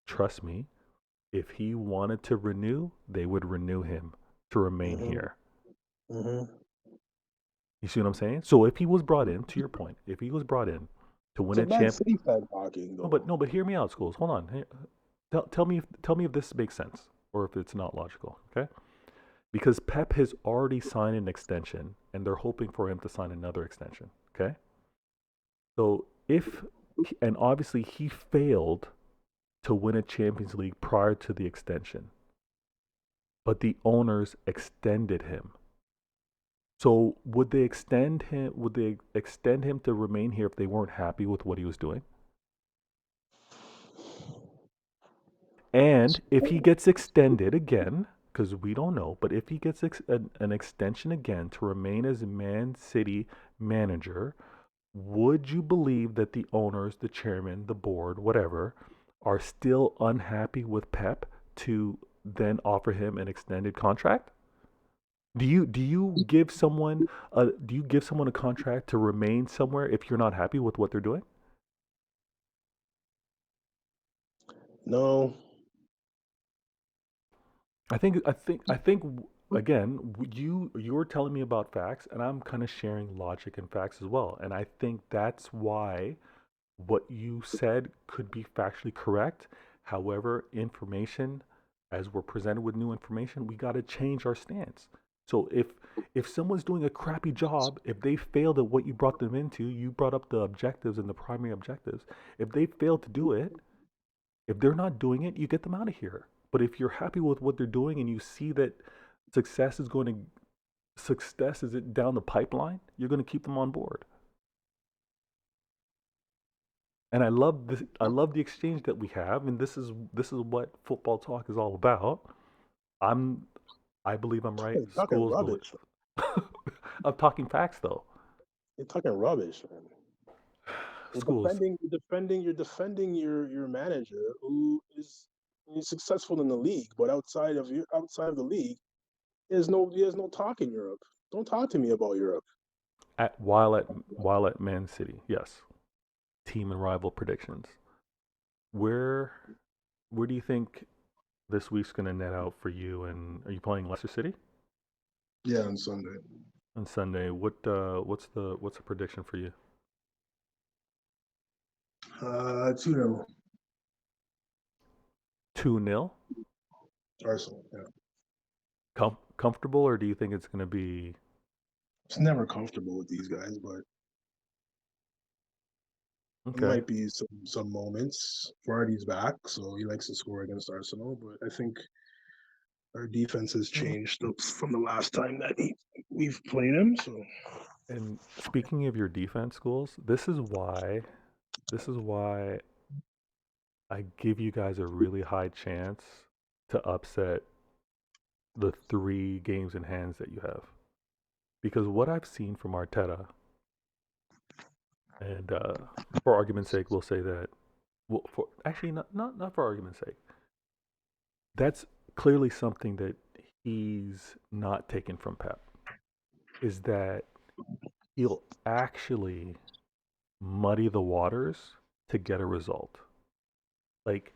A: trust me, if he wanted to renew, they would renew him to remain
B: Mm-hmm.
A: here.
B: Mm-hmm.
A: You see what I'm saying? So if he was brought in, to your point, if he was brought in to win
B: It's a
A: a
B: Man
A: champ,
B: City fan talking
A: no, but
B: though.
A: no, but hear me out, schools. Hold on. Hey, tell me if this makes sense or if it's not logical. Okay? Because Pep has already signed an extension, and they're hoping for him to sign another extension. Okay? So and obviously he failed to win a Champions League prior to the extension, but the owners extended him. So would they extend him? Would they extend him to remain here if they weren't happy with what he was doing? And if he gets extended again, because we don't know, but if he gets an extension again to remain as Man City manager, would you believe that the owners, the chairman, the board, whatever, are still unhappy with Pep to then offer him an extended contract? Do you give someone a contract to remain somewhere if you're not happy with what they're doing?
B: No.
A: I think again, you're telling me about facts, and I'm kind of sharing logic and facts as well. And I think that's why what you said could be factually correct. However, information, as we're presented with new information, we got to change our stance. So if someone's doing a crappy job, if they failed at what you brought them into, you brought up the objectives and the primary objectives. If they fail to do it, if they're not doing it, you get them out of here. But if you're happy with what they're doing and you see that success is going to success is it down the pipeline, you're going to keep them on board. And I love this. I love the exchange that we have, and this is what football talk is all about. I'm, I believe I'm right.
B: You're talking
A: Schools believe.
B: rubbish.
A: I'm talking facts though.
B: You're talking rubbish, man.
A: Schools
B: You're defending your manager who is he's successful in the league, but outside of the league, he has no talk in Europe. Don't talk to me about Europe.
A: at while at Man City, yes. Team and rival predictions. Where where do you think this week's going to net out for you? And are you playing Leicester City
B: Yeah, on Sunday.
A: on Sunday? What's the prediction for you?
B: 2-0
A: 2-0.
B: Arsenal. Yeah.
A: Comfortable, or do you think it's going to be
B: It's never comfortable with these guys, but it
A: okay?
B: might be some moments. Vardy's back, so he likes to score against Arsenal, but I think our defense has changed from the last time that we've played him. So
A: And speaking of your defense, Schools, this is why I give you guys a really high chance to upset the 3 games in hands that you have. Because what I've seen from Arteta, and for argument's sake, we'll say that. Well, for actually not for argument's sake. That's clearly something that he's not taken from Pep. Is that he'll actually muddy the waters to get a result. Like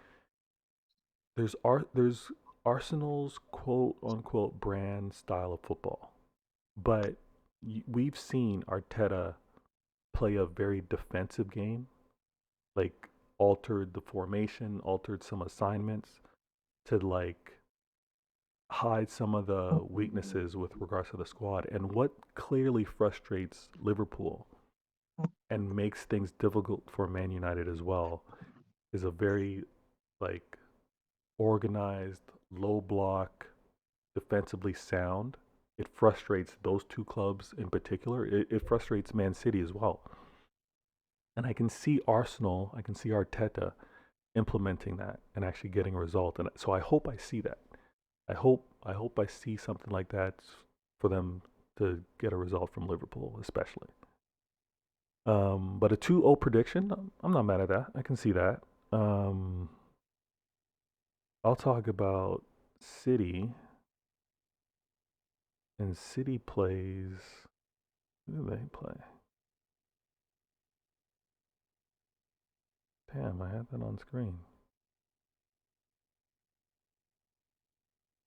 A: there's Arsenal's quote unquote brand style of football, but we've seen Arteta play a very defensive game, like altered the formation, altered some assignments to like hide some of the weaknesses with regards to the squad. And what clearly frustrates Liverpool and makes things difficult for Man United as well is a very like organized, low block, defensively sound. It frustrates those 2 clubs in particular. It frustrates Man City as well. And I can see Arsenal, I can see Arteta implementing that and actually getting a result. And so I hope I see that. I hope I see something like that for them to get a result from Liverpool, especially. But a 2-0 prediction, I'm not mad at that. I can see that. Um, I'll talk about City, and City plays. Who do they play? Damn, I had that on screen.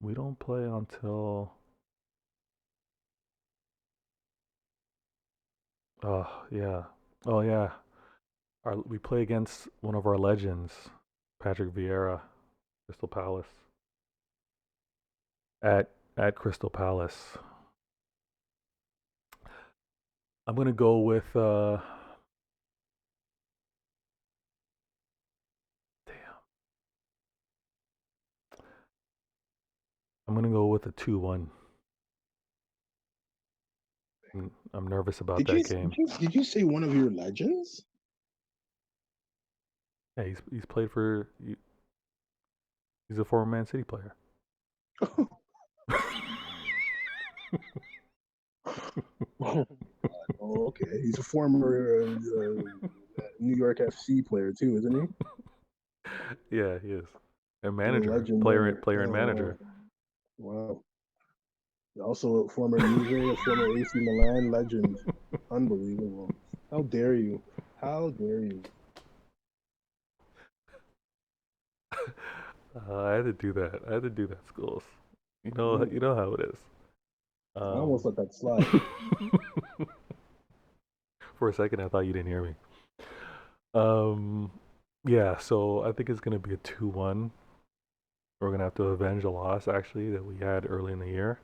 A: We don't play until. Oh yeah. Oh yeah. We play against one of our legends, Patrick Vieira, Crystal Palace. At Crystal Palace. I'm gonna go with. Damn. I'm gonna go with a 2-1. I'm nervous about
B: did you
A: that game.
B: did you say one of your legends?
A: Yeah, he's played for. He's a former Man City player.
B: Oh, okay. He's a former New York FC player too, isn't he?
A: Yeah, he is. A
B: He's a
A: manager,
B: legend
A: player,
B: there.
A: player and
B: Oh,
A: manager.
B: wow. Also a former Juve, a former AC Milan legend. Unbelievable. How dare you? How dare you?
A: I had to do that. I had to do that, schools. You
B: Mm,
A: know how it is.
B: I almost let that slide.
A: For a second, I thought you didn't hear me. Um, yeah. So I think it's gonna be a 2-1. We're gonna have to avenge a loss actually that we had early in the year.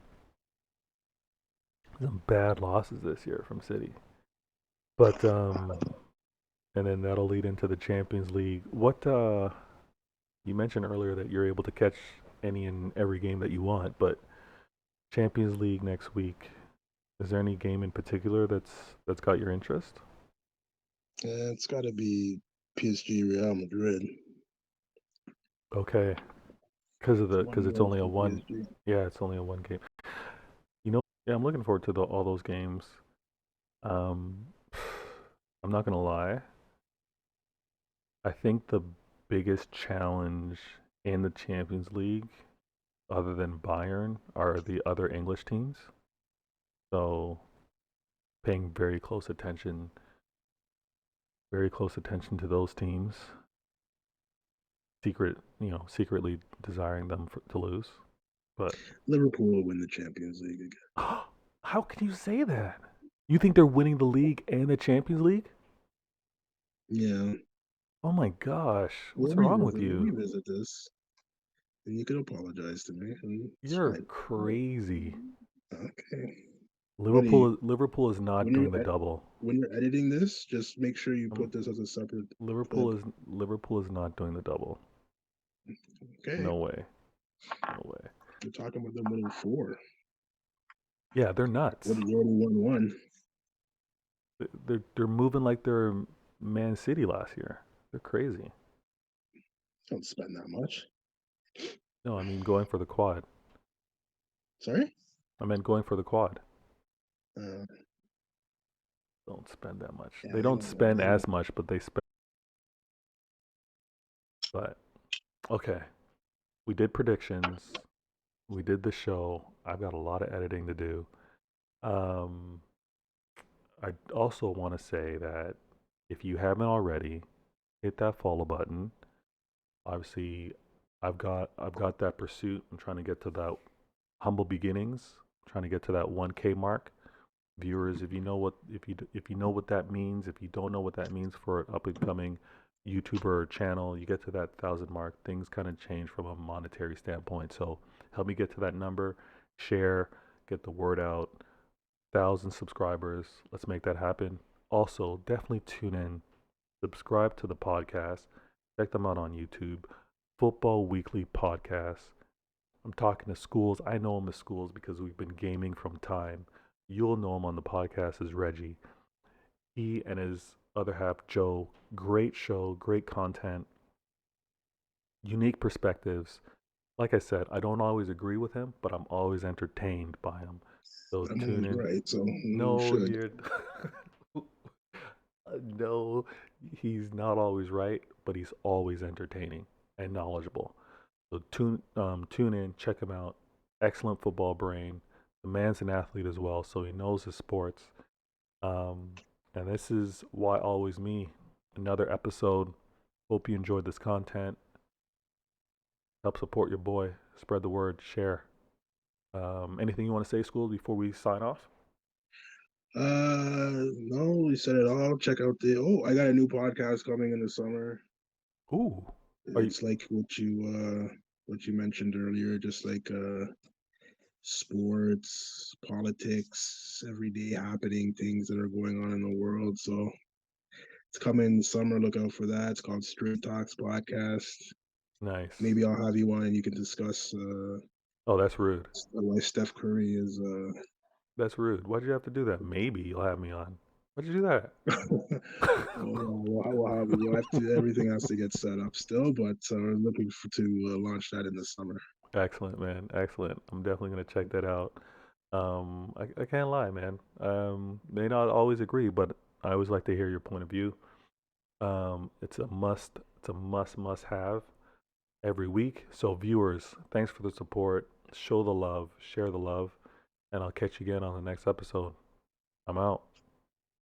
A: Some bad losses this year from City, but and then that'll lead into the Champions League. What you mentioned earlier that you're able to catch any and every game that you want, but Champions League next week. Is there any game in particular that's got your interest?
B: It's got to be PSG Real Madrid.
A: Okay, because of
B: It's
A: the
B: one
A: because it's
B: nil
A: only a
B: for
A: one.
B: PSG.
A: Yeah, it's only a one game. Yeah, I'm looking forward to all those games. Um, I'm not gonna lie. I think the biggest challenge in the Champions League, other than Bayern, are the other English teams. So paying very close attention to those teams. Secretly desiring them to lose. But
B: Liverpool will win the Champions League again.
A: how can you say that? You think they're winning the league and the Champions League?
B: Yeah,
A: Oh my gosh,
B: we'll
A: what's wrong with
B: revisit. We'll
A: you?
B: revisit this, and you can apologize to me. It's
A: You're
B: fine.
A: crazy.
B: Okay, buddy.
A: Liverpool is not
B: When
A: doing
B: you're
A: the double.
B: when you're editing this, just make sure you
A: Um,
B: put this as a separate
A: Liverpool
B: clip.
A: is Liverpool is not doing the double.
B: Okay,
A: No way. No way.
B: we're talking about them winning four.
A: Yeah, they're
B: What
A: nuts.
B: you already won one.
A: They're moving like they're Man City last year. They're crazy.
B: Don't spend that much.
A: No, I mean going for the quad.
B: Sorry.
A: I meant going for the quad.
B: Uh,
A: Don't spend that much.
B: yeah,
A: They
B: they
A: don't
B: don't. Yeah,
A: spend
B: they don't.
A: as much, but they spend. But okay, we did predictions. We did the show. I've got a lot of editing to do. Um, I also want to say that if you haven't already, hit that follow button. Obviously, I've got that pursuit. I'm trying to get to that humble beginnings. Trying to get to that 1K mark. Viewers, if you know what that means, if you don't know what that means for an up and coming YouTuber or channel, you get to that 1,000 mark. Things kind of change from a monetary standpoint. So help me get to that number. Share, get the word out. 1,000 subscribers. Let's make that happen. Also, definitely tune in. Subscribe to the podcast. Check them out on YouTube. Futbol Weekly Podcast. I'm talking to Schools. I know him as Schools because we've been gaming from time. You'll know him on the podcast as Reggie. He and his other half, Joe. Great show, great content, unique perspectives. Like I said, I don't always agree with him, but I'm always entertained by him. So
B: I'm
A: tune
B: always
A: in.
B: right, so you
A: No,
B: should.
A: you're. No, he's not always right, but he's always entertaining and knowledgeable. So tune in, check him out. Excellent football brain. The man's an athlete as well, so he knows his sports. Um, and this is why always me. Another episode. Hope you enjoyed this content. Help support your boy. Spread the word. Share. Anything you want to say, School, before we sign off?
B: No, we said it all. Check out the. Oh, I got a new podcast coming in the summer.
A: Ooh, are you
B: It's like what you mentioned earlier, just like sports, politics, everyday happening things that are going on in the world. So it's coming in the summer. Look out for that. It's called Straight Talks Podcast.
A: nice?
B: Maybe I'll have you on and you can discuss
A: Oh, that's rude.
B: why Steph Curry is.
A: That's rude. Why'd you have to do that? Maybe you'll have me on. Why'd you do that?
B: We'll have to. Everything has to get set up still, but we're looking to launch that in the summer.
A: Excellent, man. Excellent. I'm definitely gonna check that out. I can't lie, man. May not always agree, but I always like to hear your point of view. It's a must. It's a must have every week. So viewers, thanks for the support. Show the love. Share the love. and I'll catch you again on the next episode. I'm out.